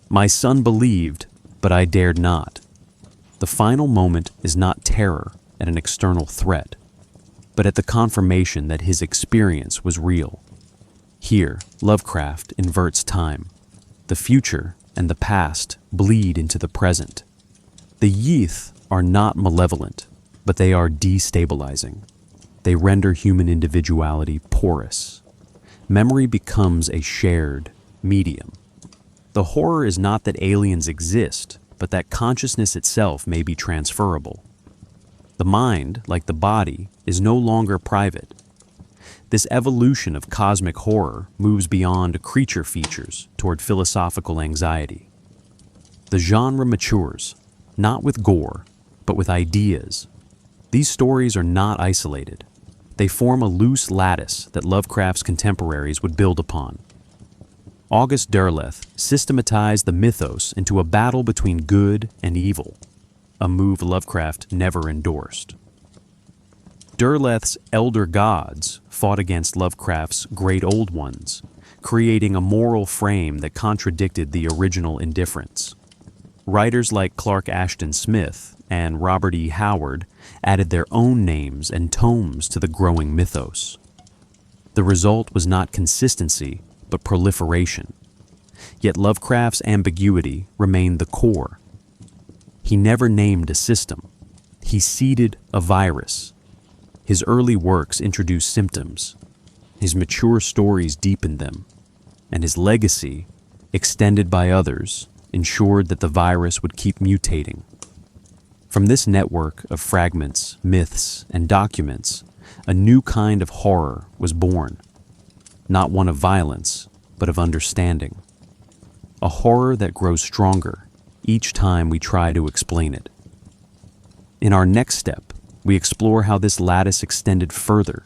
Speaker 1: My son believed, but I dared not. The final moment is not terror at an external threat, but at the confirmation that his experience was real. Here, Lovecraft inverts time. The future and the past bleed into the present. The Yith are not malevolent, but they are destabilizing. They render human individuality porous. Memory becomes a shared medium. The horror is not that aliens exist, but that consciousness itself may be transferable. The mind, like the body, is no longer private. This evolution of cosmic horror moves beyond creature features toward philosophical anxiety. The genre matures, not with gore, but with ideas. These stories are not isolated. They form a loose lattice that Lovecraft's contemporaries would build upon. August Derleth systematized the mythos into a battle between good and evil, a move Lovecraft never endorsed. Derleth's elder gods fought against Lovecraft's great old ones, creating a moral frame that contradicted the original indifference. Writers like Clark Ashton Smith and Robert E. Howard added their own names and tomes to the growing mythos. The result was not consistency, but proliferation. Yet Lovecraft's ambiguity remained the core. He never named a system. He seeded a virus. His early works introduced symptoms. His mature stories deepened them. And his legacy, extended by others, ensured that the virus would keep mutating. From this network of fragments, myths, and documents, a new kind of horror was born. Not one of violence, but of understanding. A horror that grows stronger each time we try to explain it. In our next step, we explore how this lattice extended further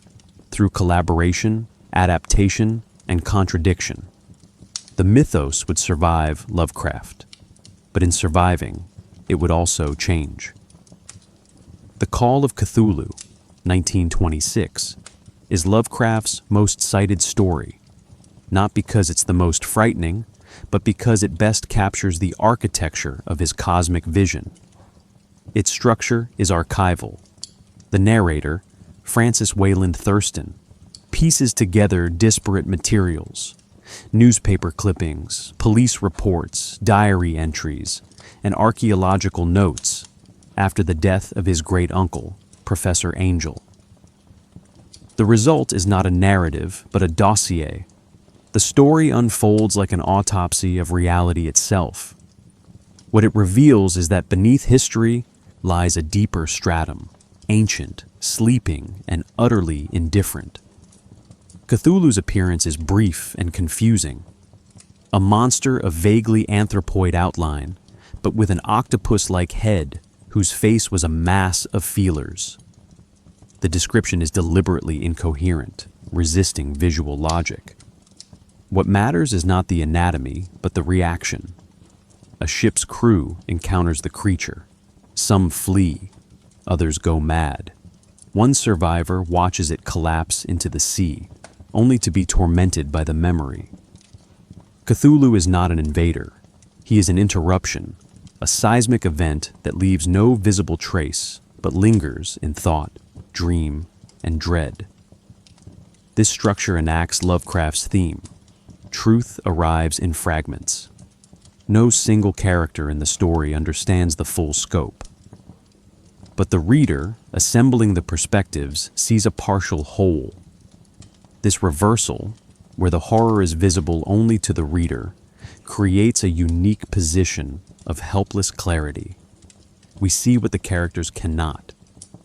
Speaker 1: through collaboration, adaptation, and contradiction. The mythos would survive Lovecraft, but in surviving, it would also change. The Call of Cthulhu, 1926, is Lovecraft's most cited story, not because it's the most frightening, but because it best captures the architecture of his cosmic vision. Its structure is archival. The narrator, Francis Wayland Thurston, pieces together disparate materials, newspaper clippings, police reports, diary entries, and archaeological notes after the death of his great-uncle, Professor Angel. The result is not a narrative, but a dossier. The story unfolds like an autopsy of reality itself. What it reveals is that beneath history lies a deeper stratum, ancient, sleeping, and utterly indifferent. Cthulhu's appearance is brief and confusing. A monster of vaguely anthropoid outline, but with an octopus-like head whose face was a mass of feelers. The description is deliberately incoherent, resisting visual logic. What matters is not the anatomy, but the reaction. A ship's crew encounters the creature. Some flee, others go mad. One survivor watches it collapse into the sea, only to be tormented by the memory. Cthulhu is not an invader. He is an interruption, a seismic event that leaves no visible trace, but lingers in thought, dream, and dread. This structure enacts Lovecraft's theme. Truth arrives in fragments. No single character in the story understands the full scope. But the reader, assembling the perspectives, sees a partial whole. This reversal, where the horror is visible only to the reader, creates a unique position of helpless clarity. We see what the characters cannot,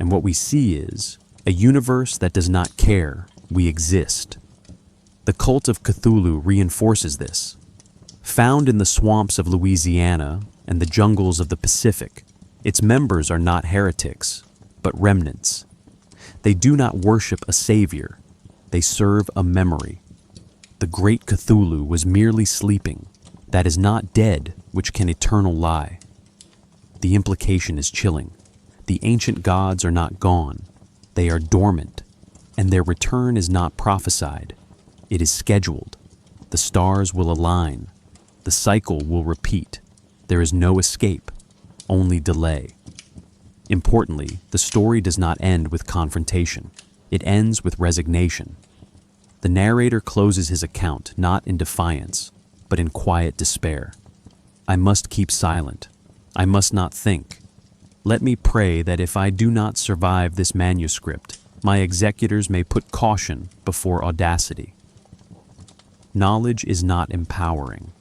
Speaker 1: and what we see is a universe that does not care we exist. The cult of Cthulhu reinforces this. Found in the swamps of Louisiana and the jungles of the Pacific, its members are not heretics, but remnants. They do not worship a savior. They serve a memory. The great Cthulhu was merely sleeping. That is not dead, which can eternal lie. The implication is chilling. The ancient gods are not gone. They are dormant, and their return is not prophesied. It is scheduled. The stars will align. The cycle will repeat. There is no escape, only delay. Importantly, the story does not end with confrontation. It ends with resignation. The narrator closes his account not in defiance, but in quiet despair. I must keep silent. I must not think. Let me pray that if I do not survive this manuscript, my executors may put caution before audacity. Knowledge is not empowering.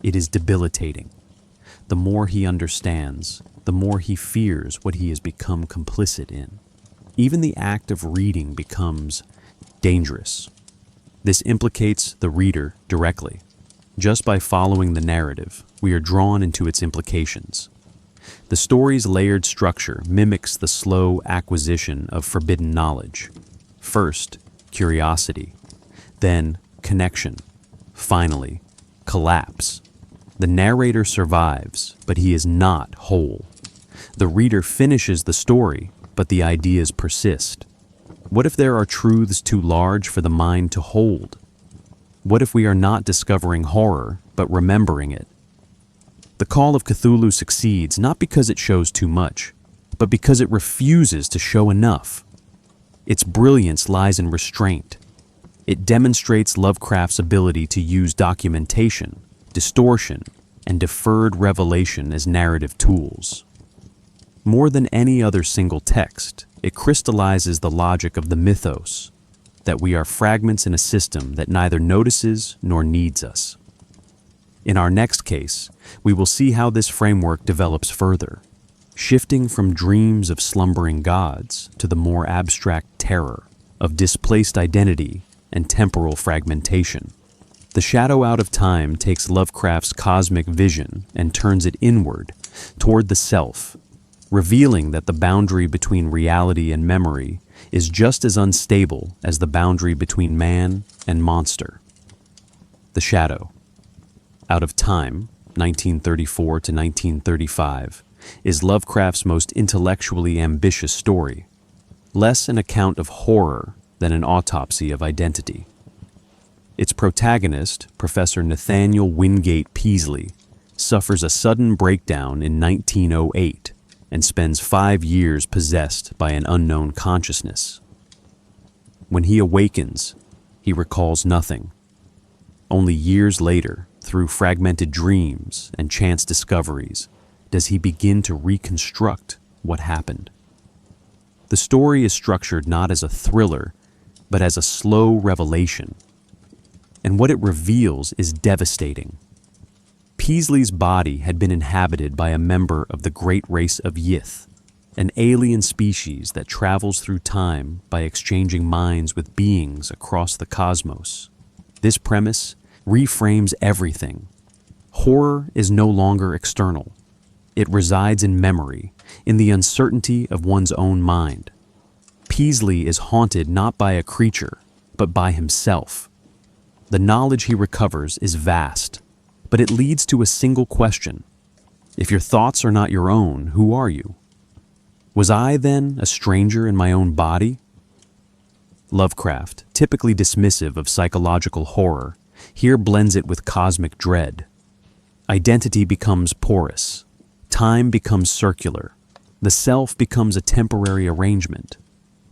Speaker 1: It is debilitating. The more he understands, the more he fears what he has become complicit in. Even the act of reading becomes dangerous. This implicates the reader directly. Just by following the narrative, we are drawn into its implications. The story's layered structure mimics the slow acquisition of forbidden knowledge. First, curiosity, then connection, finally, collapse. The narrator survives, but he is not whole. The reader finishes the story, but the ideas persist. What if there are truths too large for the mind to hold? What if we are not discovering horror, but remembering it? The Call of Cthulhu succeeds not because it shows too much, but because it refuses to show enough. Its brilliance lies in restraint. It demonstrates Lovecraft's ability to use documentation, distortion, and deferred revelation as narrative tools. More than any other single text, it crystallizes the logic of the mythos, that we are fragments in a system that neither notices nor needs us. In our next case, we will see how this framework develops further, shifting from dreams of slumbering gods to the more abstract terror of displaced identity and temporal fragmentation. The Shadow Out of Time takes Lovecraft's cosmic vision and turns it inward, toward the self, revealing that the boundary between reality and memory is just as unstable as the boundary between man and monster. The Shadow Out of Time, 1934 to 1935, is Lovecraft's most intellectually ambitious story, less an account of horror than an autopsy of identity. Its protagonist, Professor Nathaniel Wingate Peaslee, suffers a sudden breakdown in 1908 and spends 5 years possessed by an unknown consciousness. When he awakens, he recalls nothing. Only years later, through fragmented dreams and chance discoveries, does he begin to reconstruct what happened. The story is structured not as a thriller, but as a slow revelation. And what it reveals is devastating. Peaslee's body had been inhabited by a member of the great race of Yith, an alien species that travels through time by exchanging minds with beings across the cosmos. This premise reframes everything. Horror is no longer external. It resides in memory, in the uncertainty of one's own mind. Peaslee is haunted not by a creature, but by himself. The knowledge he recovers is vast, but it leads to a single question. If your thoughts are not your own, who are you? Was I, then, a stranger in my own body? Lovecraft, typically dismissive of psychological horror, here blends it with cosmic dread. Identity becomes porous. Time becomes circular. The self becomes a temporary arrangement.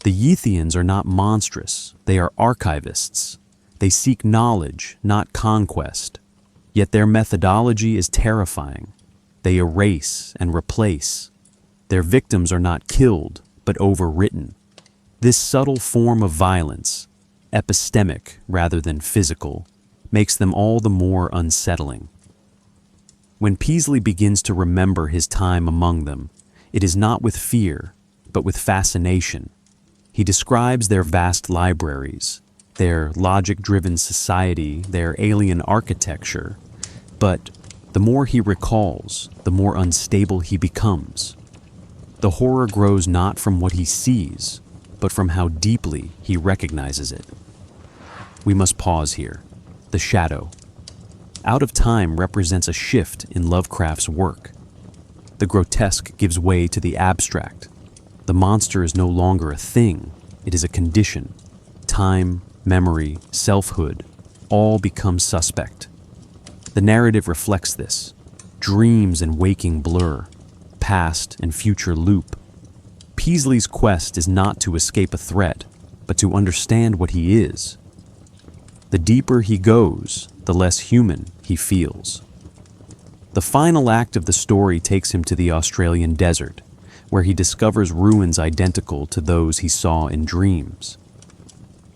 Speaker 1: The Yithians are not monstrous, they are archivists. They seek knowledge, not conquest. Yet their methodology is terrifying. They erase and replace. Their victims are not killed, but overwritten. This subtle form of violence, epistemic rather than physical, makes them all the more unsettling. When Peaslee begins to remember his time among them, it is not with fear, but with fascination. He describes their vast libraries, their logic-driven society, their alien architecture, but the more he recalls, the more unstable he becomes. The horror grows not from what he sees, but from how deeply he recognizes it. We must pause here. The shadow. Out of Time represents a shift in Lovecraft's work. The grotesque gives way to the abstract. The monster is no longer a thing, it is a condition. Time, memory, selfhood, all become suspect. The narrative reflects this. Dreams and waking blur, past and future loop. Peasley's quest is not to escape a threat, but to understand what he is. The deeper he goes, the less human he feels. The final act of the story takes him to the Australian desert, where he discovers ruins identical to those he saw in dreams.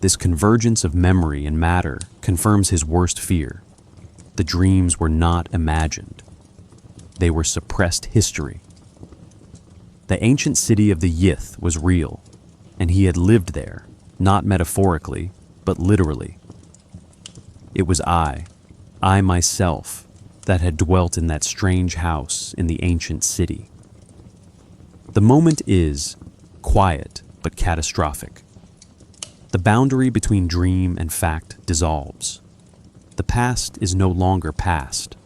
Speaker 1: This convergence of memory and matter confirms his worst fear. The dreams were not imagined. They were suppressed history. The ancient city of the Yith was real, and he had lived there, not metaphorically, but literally. It was I myself, that had dwelt in that strange house in the ancient city. The moment is quiet but catastrophic. The boundary between dream and fact dissolves. The past is no longer past.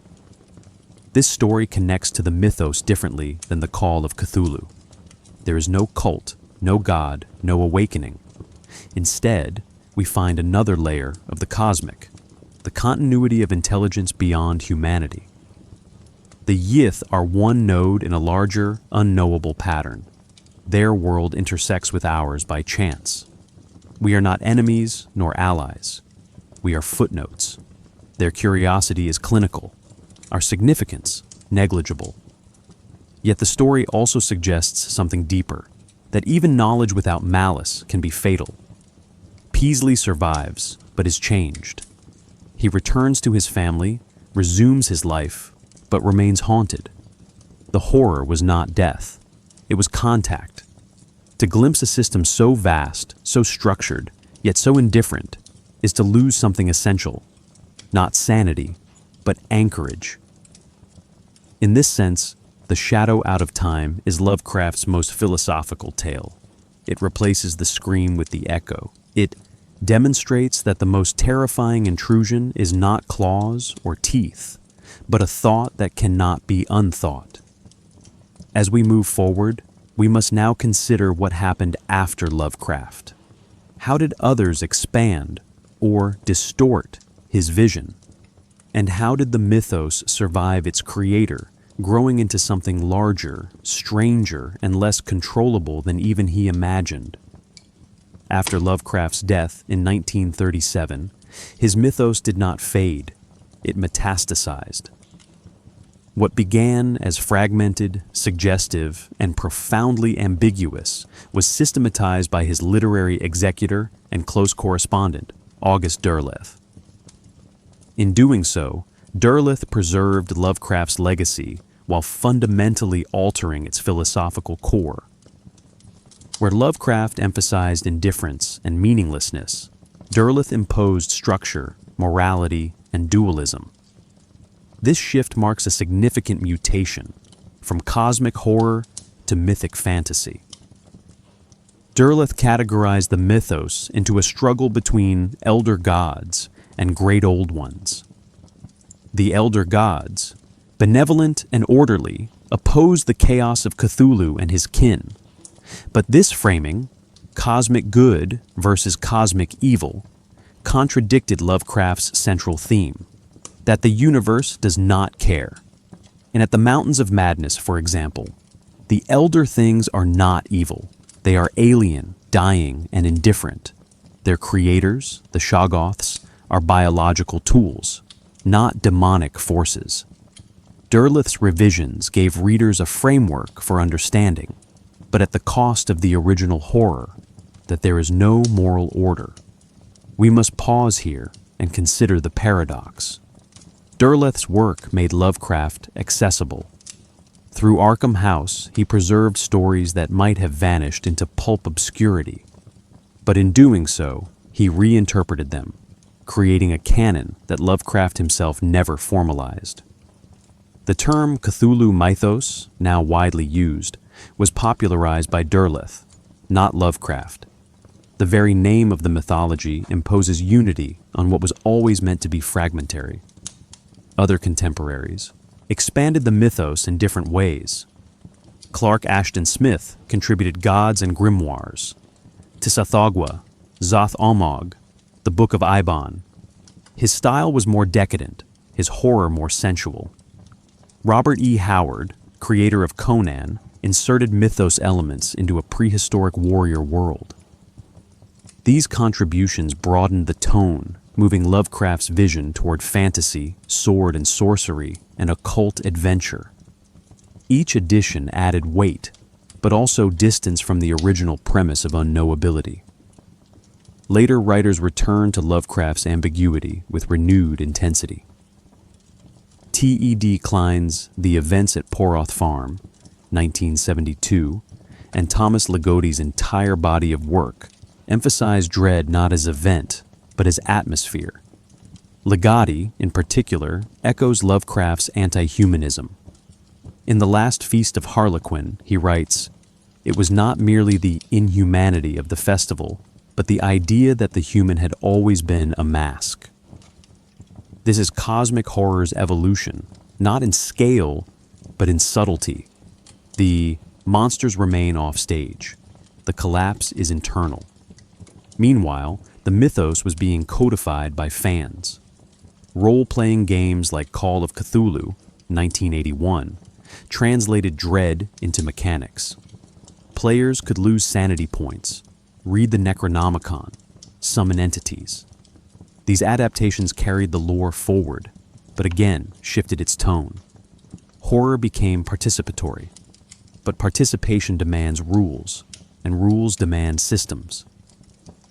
Speaker 1: This story connects to the mythos differently than the Call of Cthulhu. There is no cult, no god, no awakening. Instead, we find another layer of the cosmic, the continuity of intelligence beyond humanity. The Yith are one node in a larger, unknowable pattern. Their world intersects with ours by chance. We are not enemies nor allies. We are footnotes. Their curiosity is clinical, our significance negligible. Yet the story also suggests something deeper, that even knowledge without malice can be fatal. Peasley survives, but is changed. He returns to his family, resumes his life, but remains haunted. The horror was not death. It was contact. To glimpse a system so vast, so structured, yet so indifferent, is to lose something essential. Not sanity, but anchorage. In this sense, The Shadow Out of Time is Lovecraft's most philosophical tale. It replaces the scream with the echo. It demonstrates that the most terrifying intrusion is not claws or teeth, but a thought that cannot be unthought. As we move forward, we must now consider what happened after Lovecraft. How did others expand or distort his vision? And how did the mythos survive its creator, growing into something larger, stranger, and less controllable than even he imagined? After Lovecraft's death in 1937, his mythos did not fade, it metastasized. What began as fragmented, suggestive, and profoundly ambiguous was systematized by his literary executor and close correspondent, August Derleth. In doing so, Derleth preserved Lovecraft's legacy while fundamentally altering its philosophical core. Where Lovecraft emphasized indifference and meaninglessness, Derleth imposed structure, morality, and dualism. This shift marks a significant mutation, from cosmic horror to mythic fantasy. Derleth categorized the mythos into a struggle between elder gods and great old ones. The elder gods, benevolent and orderly, opposed the chaos of Cthulhu and his kin. But this framing, cosmic good versus cosmic evil, contradicted Lovecraft's central theme, that the universe does not care. And at the Mountains of Madness, for example, the elder things are not evil. They are alien, dying, and indifferent. Their creators, the Shoggoths, are biological tools, not demonic forces. Derleth's revisions gave readers a framework for understanding, but at the cost of the original horror, that there is no moral order. We must pause here and consider the paradox. Derleth's work made Lovecraft accessible. Through Arkham House, he preserved stories that might have vanished into pulp obscurity. But in doing so, he reinterpreted them, creating a canon that Lovecraft himself never formalized. The term Cthulhu mythos, now widely used, was popularized by Derleth, not Lovecraft. The very name of the mythology imposes unity on what was always meant to be fragmentary. Other contemporaries expanded the mythos in different ways. Clark Ashton Smith contributed gods and grimoires. Tissatha, Zoth Almog, the Book of Ibon. His style was more decadent, his horror more sensual. Robert E. Howard, creator of Conan, inserted mythos elements into a prehistoric warrior world. These contributions broadened the tone, moving Lovecraft's vision toward fantasy, sword and sorcery, and occult adventure. Each edition added weight, but also distance from the original premise of unknowability. Later writers returned to Lovecraft's ambiguity with renewed intensity. T.E.D. Klein's The Events at Poroth Farm, 1972, and Thomas Ligotti's entire body of work emphasized dread not as event, but as atmosphere. Ligotti, in particular, echoes Lovecraft's anti-humanism. In The Last Feast of Harlequin, he writes, "It was not merely the inhumanity of the festival, but the idea that the human had always been a mask." This is cosmic horror's evolution, not in scale, but in subtlety. The monsters remain offstage. The collapse is internal. Meanwhile, the mythos was being codified by fans. Role-playing games like Call of Cthulhu, 1981, translated dread into mechanics. Players could lose sanity points, read the Necronomicon, summon entities. These adaptations carried the lore forward, but again shifted its tone. Horror became participatory, but participation demands rules, and rules demand systems.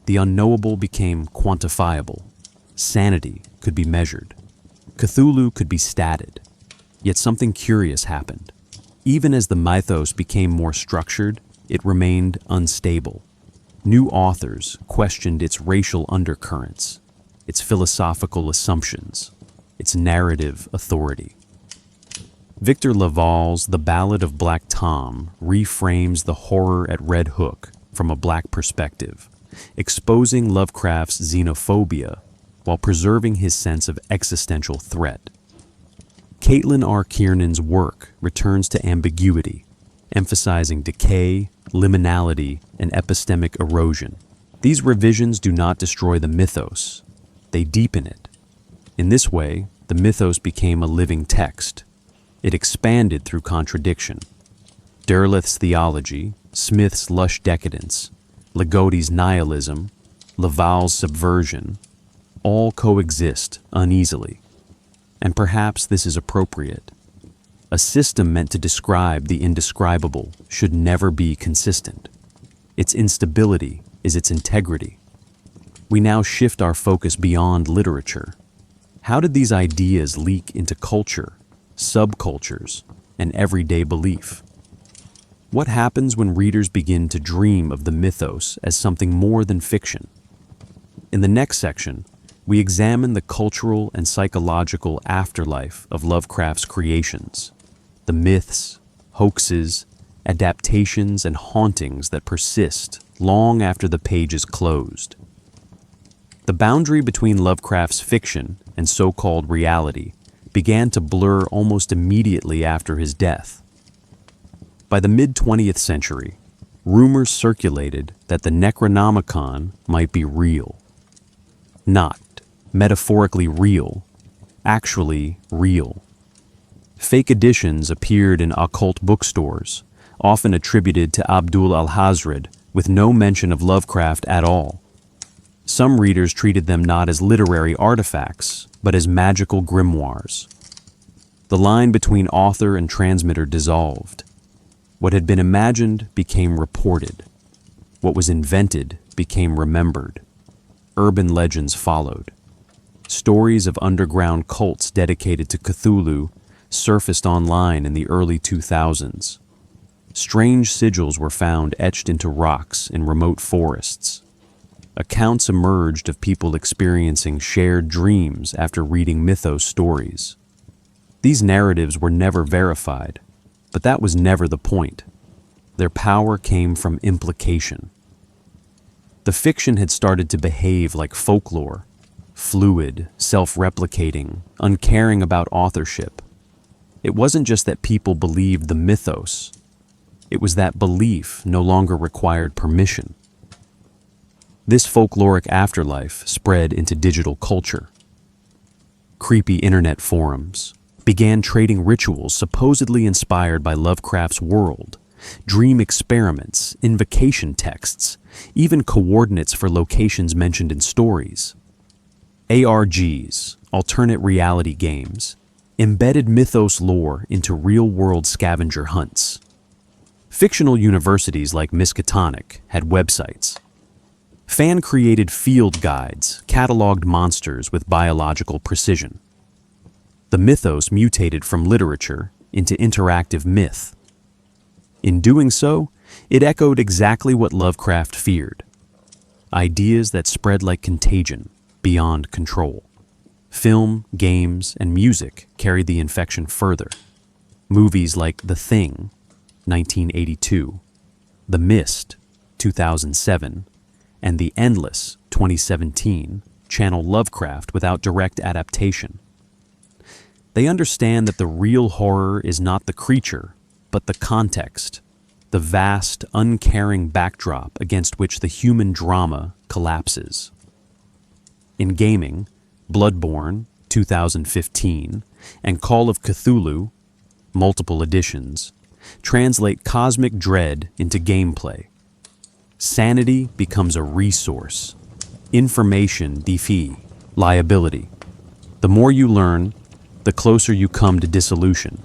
Speaker 1: The unknowable became quantifiable. Sanity could be measured. Cthulhu could be statted. Yet something curious happened. Even as the mythos became more structured, it remained unstable. New authors questioned its racial undercurrents, its philosophical assumptions, its narrative authority. Victor Laval's The Ballad of Black Tom reframes the horror at Red Hook from a black perspective, exposing Lovecraft's xenophobia while preserving his sense of existential threat. Caitlin R. Kiernan's work returns to ambiguity, emphasizing decay, liminality, and epistemic erosion. These revisions do not destroy the mythos, they deepen it. In this way, the mythos became a living text. It expanded through contradiction. Derleth's theology, Smith's lush decadence, Ligotti's nihilism, Laval's subversion, all coexist uneasily. And perhaps this is appropriate. A system meant to describe the indescribable should never be consistent. Its instability is its integrity. We now shift our focus beyond literature. How did these ideas leak into culture, subcultures, and everyday belief? What happens when readers begin to dream of the mythos as something more than fiction? In the next section, we examine the cultural and psychological afterlife of Lovecraft's creations, the myths, hoaxes, adaptations, and hauntings that persist long after the page is closed. The boundary between Lovecraft's fiction and so-called reality began to blur almost immediately after his death. By the mid-20th century, rumors circulated that the Necronomicon might be real. Not metaphorically real, actually real. Fake editions appeared in occult bookstores, often attributed to Abdul al-Hazred, with no mention of Lovecraft at all. Some readers treated them not as literary artifacts, but as magical grimoires. The line between author and transmitter dissolved. What had been imagined became reported. What was invented became remembered. Urban legends followed. Stories of underground cults dedicated to Cthulhu surfaced online in the early 2000s. Strange sigils were found etched into rocks in remote forests. Accounts emerged of people experiencing shared dreams after reading mythos stories. These narratives were never verified, but that was never the point. Their power came from implication. The fiction had started to behave like folklore, fluid, self-replicating, uncaring about authorship. It wasn't just that people believed the mythos. It was that belief no longer required permission. This folkloric afterlife spread into digital culture. Creepy internet forums began trading rituals supposedly inspired by Lovecraft's world, dream experiments, invocation texts, even coordinates for locations mentioned in stories. ARGs, alternate reality games, embedded mythos lore into real-world scavenger hunts. Fictional universities like Miskatonic had websites. Fan-created field guides cataloged monsters with biological precision. The mythos mutated from literature into interactive myth. In doing so, it echoed exactly what Lovecraft feared. Ideas that spread like contagion, beyond control. Film, games, and music carried the infection further. Movies like The Thing, 1982, The Mist, 2007, and The Endless, 2017, channel Lovecraft without direct adaptation. They understand that the real horror is not the creature, but the context, the vast, uncaring backdrop against which the human drama collapses. In gaming, Bloodborne, 2015, and Call of Cthulhu, multiple editions, translate cosmic dread into gameplay. Sanity becomes a resource. Information defeat liability. The more you learn, the closer you come to dissolution.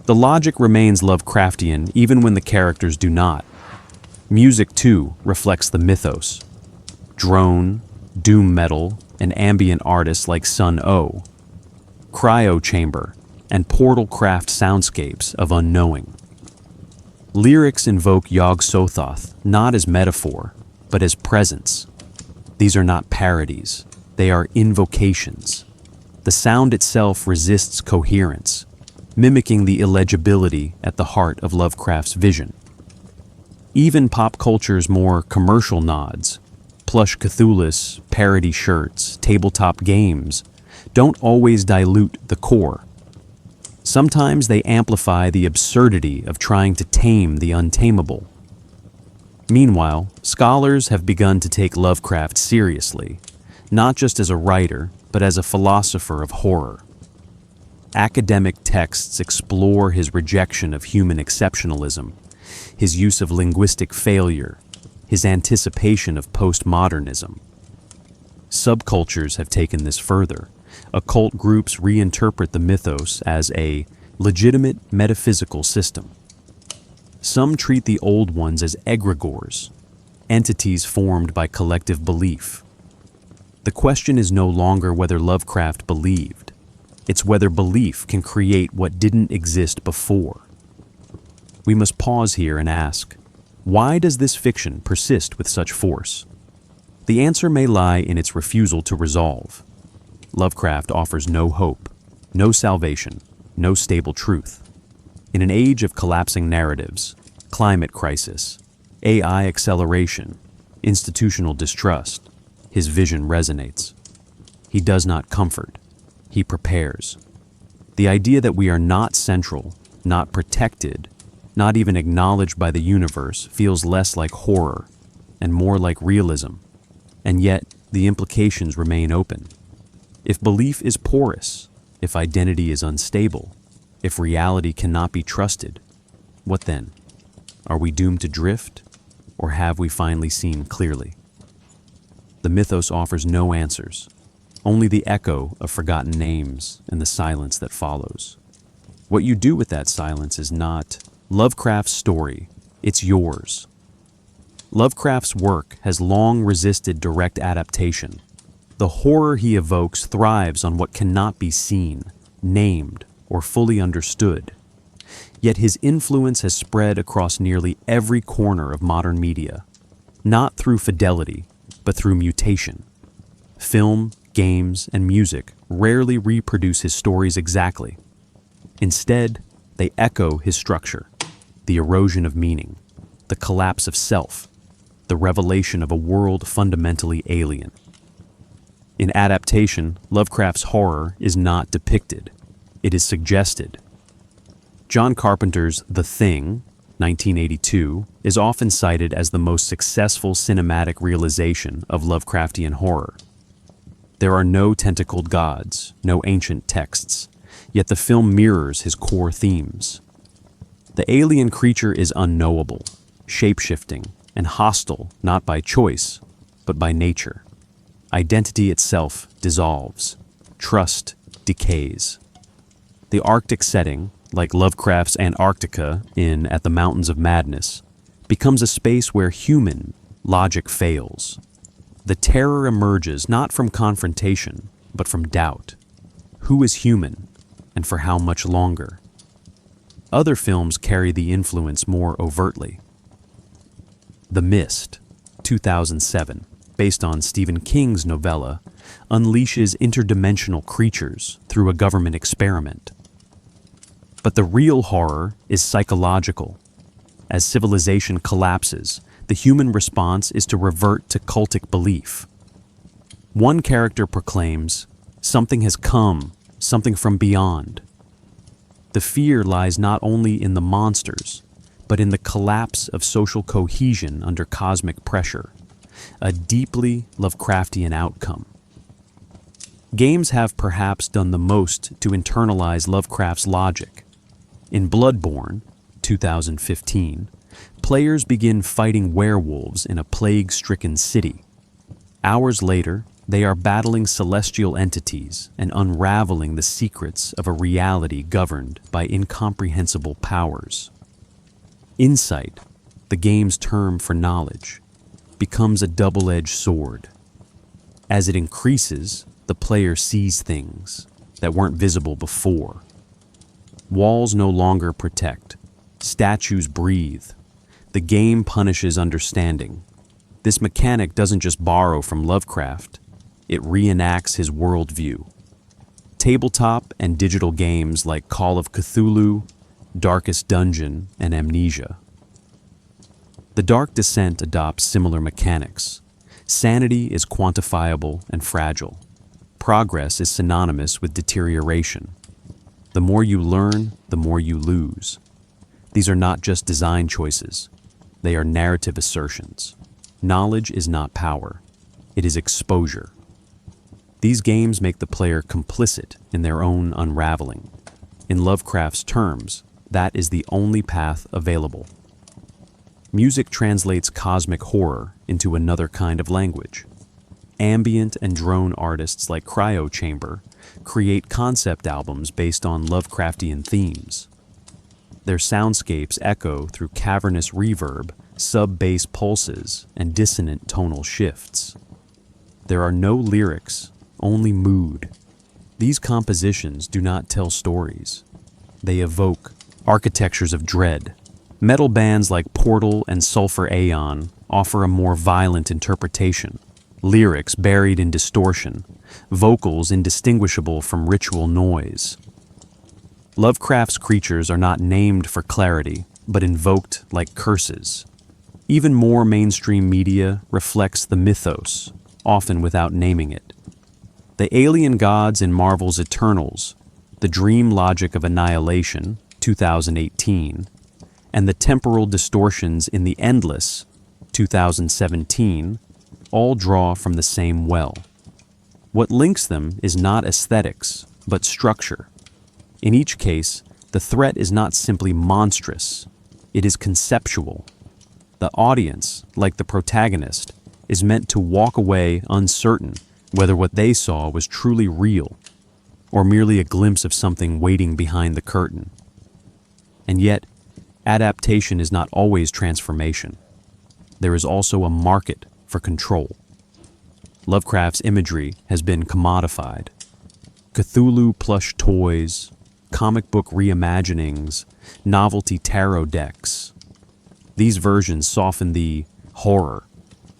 Speaker 1: The logic remains Lovecraftian even when the characters do not. Music, too, reflects the mythos. Drone, doom metal, and ambient artists like Sun O, Cryo Chamber, and Portal craft soundscapes of unknowing. Lyrics invoke Yog-Sothoth not as metaphor, but as presence. These are not parodies, they are invocations. The sound itself resists coherence, mimicking the illegibility at the heart of Lovecraft's vision. Even pop culture's more commercial nods, plush Cthulhus, parody shirts, tabletop games, don't always dilute the core. Sometimes they amplify the absurdity of trying to tame the untamable. Meanwhile, scholars have begun to take Lovecraft seriously, not just as a writer, but as a philosopher of horror. Academic texts explore his rejection of human exceptionalism, his use of linguistic failure, his anticipation of postmodernism. Subcultures have taken this further. Occult groups reinterpret the mythos as a legitimate metaphysical system. Some treat the old ones as egregores, entities formed by collective belief. The question is no longer whether Lovecraft believed. It's whether belief can create what didn't exist before. We must pause here and ask, why does this fiction persist with such force? The answer may lie in its refusal to resolve. Lovecraft offers no hope, no salvation, no stable truth. In an age of collapsing narratives, climate crisis, AI acceleration, institutional distrust, his vision resonates. He does not comfort, he prepares. The idea that we are not central, not protected, not even acknowledged by the universe feels less like horror and more like realism. And yet, the implications remain open. If belief is porous, if identity is unstable, if reality cannot be trusted, what then? Are we doomed to drift, or have we finally seen clearly? The mythos offers no answers, only the echo of forgotten names and the silence that follows. What you do with that silence is not Lovecraft's story, it's yours. Lovecraft's work has long resisted direct adaptation. The horror he evokes thrives on what cannot be seen, named, or fully understood. Yet his influence has spread across nearly every corner of modern media, not through fidelity, but through mutation. Film, games, and music rarely reproduce his stories exactly. Instead, they echo his structure, the erosion of meaning, the collapse of self. the revelation of a world fundamentally alien. In adaptation, Lovecraft's horror is not depicted, it is suggested. John Carpenter's The Thing, 1982, is often cited as the most successful cinematic realization of Lovecraftian horror. There are no tentacled gods, no ancient texts, yet the film mirrors his core themes. The alien creature is unknowable, shape-shifting, and hostile not by choice, but by nature. Identity itself dissolves. Trust decays. The Arctic setting, like Lovecraft's Antarctica in At the Mountains of Madness, becomes a space where human logic fails. The terror emerges not from confrontation, but from doubt. Who is human, and for how much longer? Other films carry the influence more overtly. The Mist, 2007, based on Stephen King's novella, unleashes interdimensional creatures through a government experiment. But the real horror is psychological. As civilization collapses, the human response is to revert to cultic belief. One character proclaims, "Something has come, something from beyond." The fear lies not only in the monsters, but in the collapse of social cohesion under cosmic pressure, a deeply Lovecraftian outcome. Games have perhaps done the most to internalize Lovecraft's logic. In Bloodborne, 2015, players begin fighting werewolves in a plague-stricken city. Hours later, they are battling celestial entities and unraveling the secrets of a reality governed by incomprehensible powers. Insight, the game's term for knowledge, becomes a double-edged sword. As it increases, the player sees things that weren't visible before. Walls no longer protect. Statues breathe. The game punishes understanding. This mechanic doesn't just borrow from Lovecraft, it reenacts his worldview. Tabletop and digital games like Call of Cthulhu, Darkest Dungeon, and Amnesia. The Dark Descent adopts similar mechanics. Sanity is quantifiable and fragile. Progress is synonymous with deterioration. The more you learn, the more you lose. These are not just design choices. They are narrative assertions. Knowledge is not power. It is exposure. These games make the player complicit in their own unraveling. In Lovecraft's terms, that is the only path available. Music translates cosmic horror into another kind of language. Ambient and drone artists like Cryo Chamber create concept albums based on Lovecraftian themes. Their soundscapes echo through cavernous reverb, sub-bass pulses, and dissonant tonal shifts. There are no lyrics, only mood. These compositions do not tell stories. They evoke architectures of dread. Metal bands like Portal and Sulfur Aeon offer a more violent interpretation. Lyrics buried in distortion, vocals indistinguishable from ritual noise. Lovecraft's creatures are not named for clarity, but invoked like curses. Even more mainstream media reflects the mythos, often without naming it. The alien gods in Marvel's Eternals, the dream logic of annihilation, 2018, and the temporal distortions in The Endless, 2017, all draw from the same well. What links them is not aesthetics, but structure. In each case, the threat is not simply monstrous, it is conceptual. The audience, like the protagonist, is meant to walk away uncertain whether what they saw was truly real or merely a glimpse of something waiting behind the curtain. And yet, adaptation is not always transformation. There is also a market for control. Lovecraft's imagery has been commodified. Cthulhu plush toys, comic book reimaginings, novelty tarot decks. These versions soften the horror.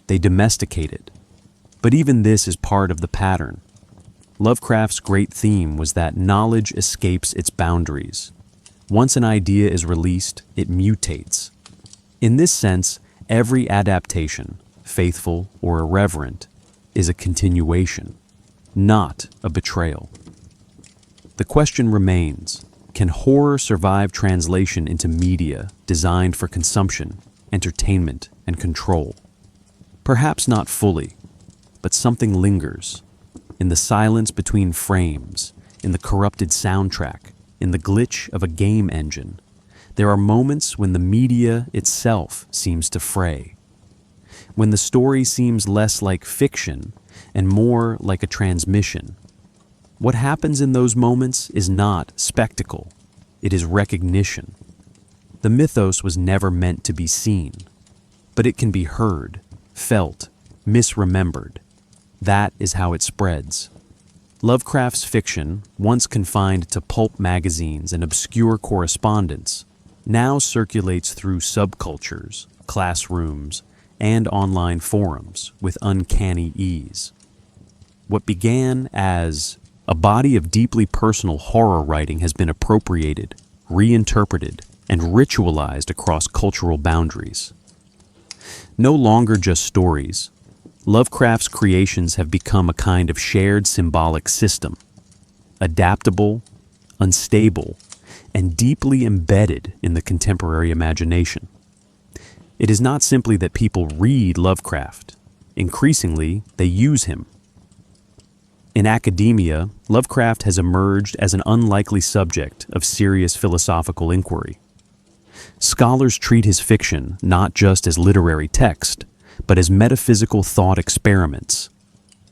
Speaker 1: They domesticate it. But even this is part of the pattern. Lovecraft's great theme was that knowledge escapes its boundaries. Once an idea is released, it mutates. In this sense, Every adaptation, faithful or irreverent, is a continuation, not a betrayal. The question remains, can horror survive translation into media designed for consumption, entertainment, and control? Perhaps not fully, but something lingers. In the silence between frames, in the corrupted soundtrack, in the glitch of a game engine, there are moments when the media itself seems to fray. When the story seems less like fiction and more like a transmission. What happens in those moments is not spectacle, it is recognition. The mythos was never meant to be seen, but it can be heard, felt, misremembered. That is how it spreads. Lovecraft's fiction, once confined to pulp magazines and obscure correspondence, now circulates through subcultures, classrooms, and online forums with uncanny ease. What began as a body of deeply personal horror writing has been appropriated, reinterpreted, and ritualized across cultural boundaries. No longer just stories, Lovecraft's creations have become a kind of shared symbolic system, adaptable, unstable, and deeply embedded in the contemporary imagination. It is not simply that people read Lovecraft. Increasingly, they use him. In academia, Lovecraft has emerged as an unlikely subject of serious philosophical inquiry. Scholars treat his fiction not just as literary text, but as metaphysical thought experiments.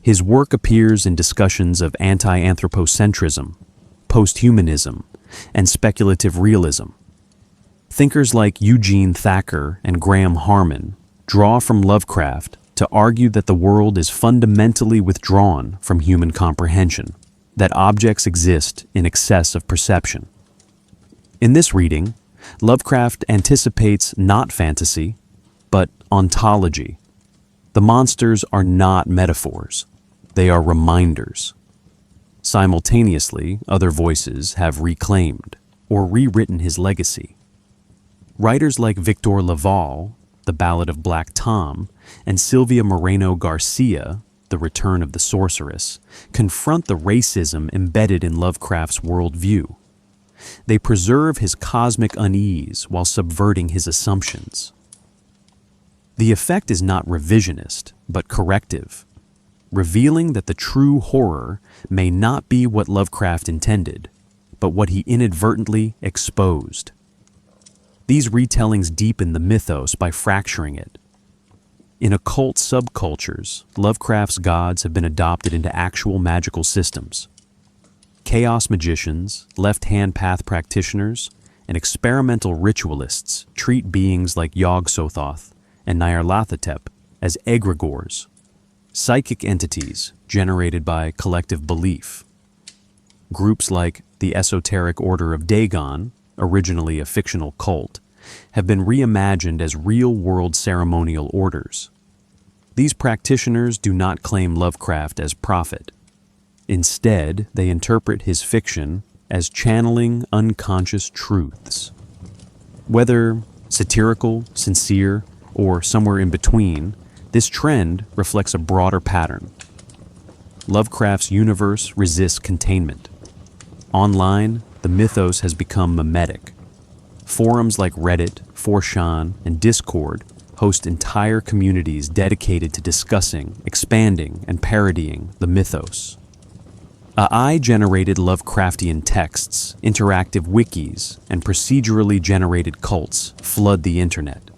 Speaker 1: His work appears in discussions of anti-anthropocentrism, posthumanism, and speculative realism. Thinkers like Eugene Thacker and Graham Harman draw from Lovecraft to argue that the world is fundamentally withdrawn from human comprehension, that objects exist in excess of perception. In this reading, Lovecraft anticipates not fantasy, but ontology. The monsters are not metaphors, they are reminders. Simultaneously, other voices have reclaimed or rewritten his legacy. Writers like Victor Laval, The Ballad of Black Tom, and Silvia Moreno Garcia, The Return of the Sorceress, confront the racism embedded in Lovecraft's worldview. They preserve his cosmic unease while subverting his assumptions. The effect is not revisionist, but corrective, revealing that the true horror may not be what Lovecraft intended, but what he inadvertently exposed. These retellings deepen the mythos by fracturing it. In occult subcultures, Lovecraft's gods have been adopted into actual magical systems. Chaos magicians, left-hand path practitioners, and experimental ritualists treat beings like Yog-Sothoth and Nyarlathotep as egregores, psychic entities generated by collective belief. Groups like the Esoteric Order of Dagon, originally a fictional cult, have been reimagined as real-world ceremonial orders. These practitioners do not claim Lovecraft as prophet. Instead, they interpret his fiction as channeling unconscious truths. Whether satirical, sincere, or somewhere in between, this trend reflects a broader pattern. Lovecraft's universe resists containment. Online, the mythos has become mimetic. Forums like Reddit, 4chan, and Discord host entire communities dedicated to discussing, expanding, and parodying the mythos. AI-generated Lovecraftian texts, interactive wikis, and procedurally generated cults flood the internet.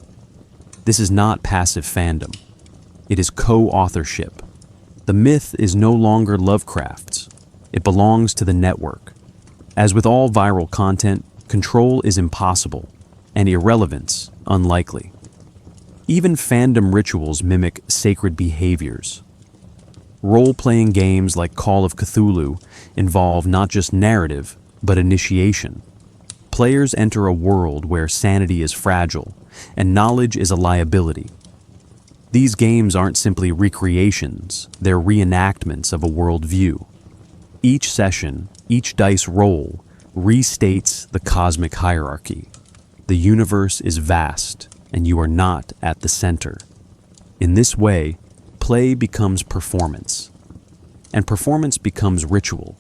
Speaker 1: This is not passive fandom. It is co-authorship. The myth is no longer Lovecraft's. It belongs to the network. As with all viral content, control is impossible, and irrelevance unlikely. Even fandom rituals mimic sacred behaviors. Role-playing games like Call of Cthulhu involve not just narrative, but initiation. Players enter a world where sanity is fragile, and knowledge is a liability. These games aren't simply recreations, they're reenactments of a worldview. Each session, each dice roll, restates the cosmic hierarchy. The universe is vast, and you are not at the center. In this way, play becomes performance, and performance becomes ritual.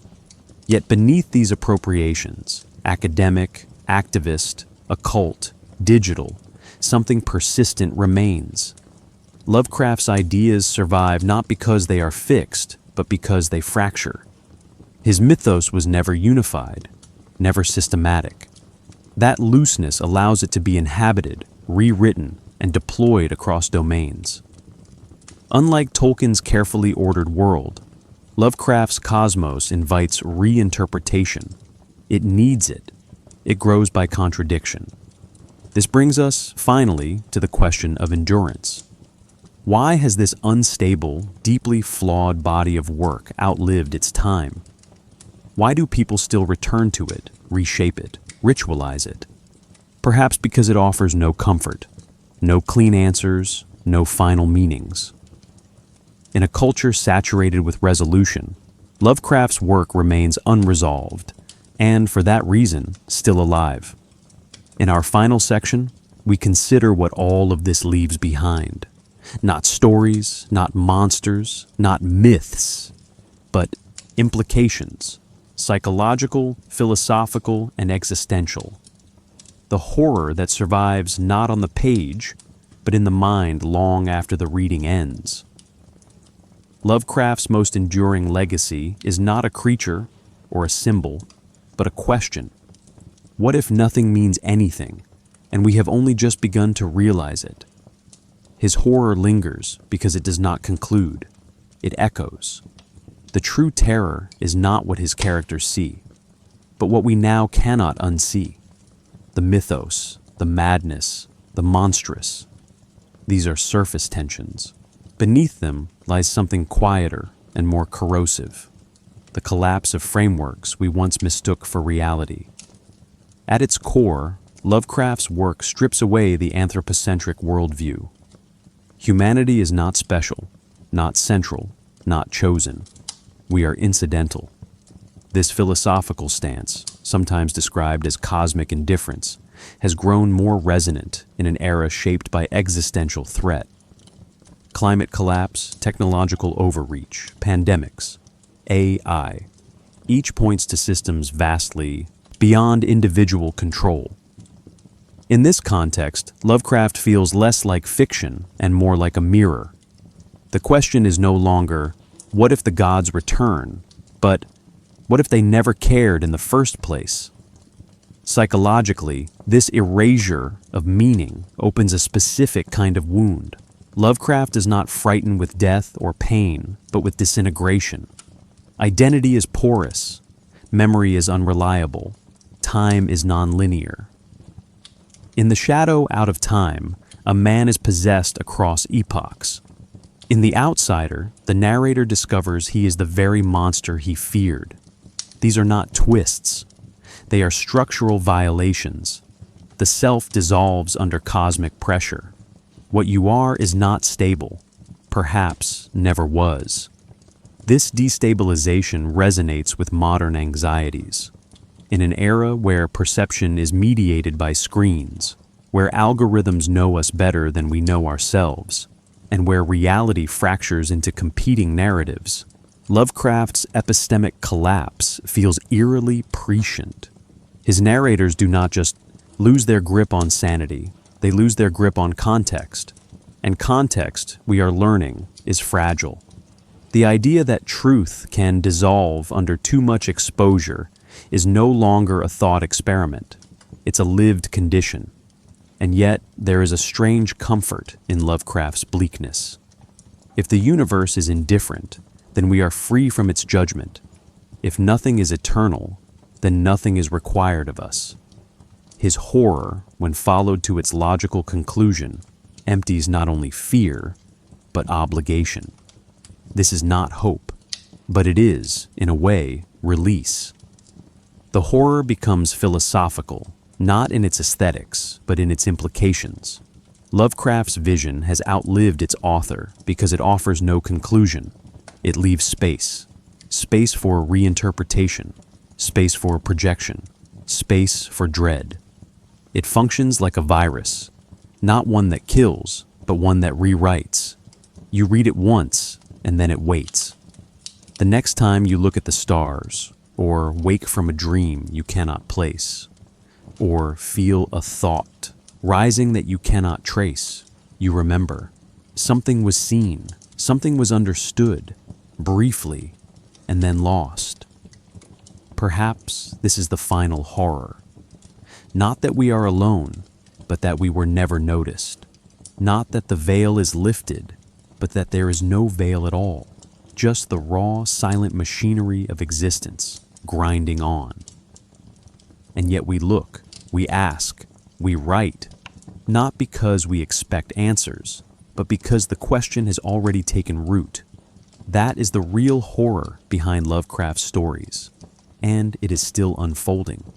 Speaker 1: Yet beneath these appropriations, academic, activist, occult, digital, something persistent remains. Lovecraft's ideas survive not because they are fixed, but because they fracture. His mythos was never unified, never systematic. That looseness allows it to be inhabited, rewritten, and deployed across domains. Unlike Tolkien's carefully ordered world, Lovecraft's cosmos invites reinterpretation. It needs it. It grows by contradiction. This brings us, finally, to the question of endurance. Why has this unstable, deeply flawed body of work outlived its time? Why do people still return to it, reshape it, ritualize it? Perhaps because it offers no comfort, no clean answers, no final meanings. In a culture saturated with resolution, Lovecraft's work remains unresolved, and for that reason, still alive. In our final section, we consider what all of this leaves behind. Not stories, not monsters, not myths, but implications, psychological, philosophical, and existential. The horror that survives not on the page, but in the mind long after the reading ends. Lovecraft's most enduring legacy is not a creature or a symbol, but a question. What if nothing means anything, and we have only just begun to realize it? His horror lingers because it does not conclude. It echoes. The true terror is not what his characters see, but what we now cannot unsee. The mythos, the madness, the monstrous. These are surface tensions. Beneath them lies something quieter and more corrosive. The collapse of frameworks we once mistook for reality. At its core, Lovecraft's work strips away the anthropocentric worldview. Humanity is not special, not central, not chosen. We are incidental. This philosophical stance, sometimes described as cosmic indifference, has grown more resonant in an era shaped by existential threat. Climate collapse, technological overreach, pandemics, AI. Each points to systems vastly beyond individual control. In this context, Lovecraft feels less like fiction and more like a mirror. The question is no longer, what if the gods return, but what if they never cared in the first place? Psychologically, this erasure of meaning opens a specific kind of wound. Lovecraft is not frightened with death or pain, but with disintegration. Identity is porous. Memory is unreliable. Time is nonlinear. In The Shadow Out of Time, a man is possessed across epochs. In The Outsider, the narrator discovers he is the very monster he feared. These are not twists. They are structural violations. The self dissolves under cosmic pressure. What you are is not stable, perhaps never was. This destabilization resonates with modern anxieties. In an era where perception is mediated by screens, where algorithms know us better than we know ourselves, and where reality fractures into competing narratives, Lovecraft's epistemic collapse feels eerily prescient. His narrators do not just lose their grip on sanity, they lose their grip on context. And context, we are learning, is fragile. The idea that truth can dissolve under too much exposure is no longer a thought experiment. It's a lived condition. And yet, there is a strange comfort in Lovecraft's bleakness. If the universe is indifferent, then we are free from its judgment. If nothing is eternal, then nothing is required of us. His horror, when followed to its logical conclusion, empties not only fear, but obligation. This is not hope, but it is, in a way, release. The horror becomes philosophical, not in its aesthetics, but in its implications. Lovecraft's vision has outlived its author because it offers no conclusion. It leaves space. Space for reinterpretation. Space for projection. Space for dread. It functions like a virus, Not one that kills, but one that rewrites. You read it once, and then it waits. The next time you look at the stars, or wake from a dream you cannot place, or feel a thought rising that you cannot trace, you remember. Something was seen, something was understood, briefly, and then lost. Perhaps this is the final horror. Not that we are alone, but that we were never noticed. Not that the veil is lifted, but that there is no veil at all. Just the raw, silent machinery of existence grinding on. And yet we look, we ask, we write, not because we expect answers, but because the question has already taken root. That is the real horror behind Lovecraft's stories, and it is still unfolding.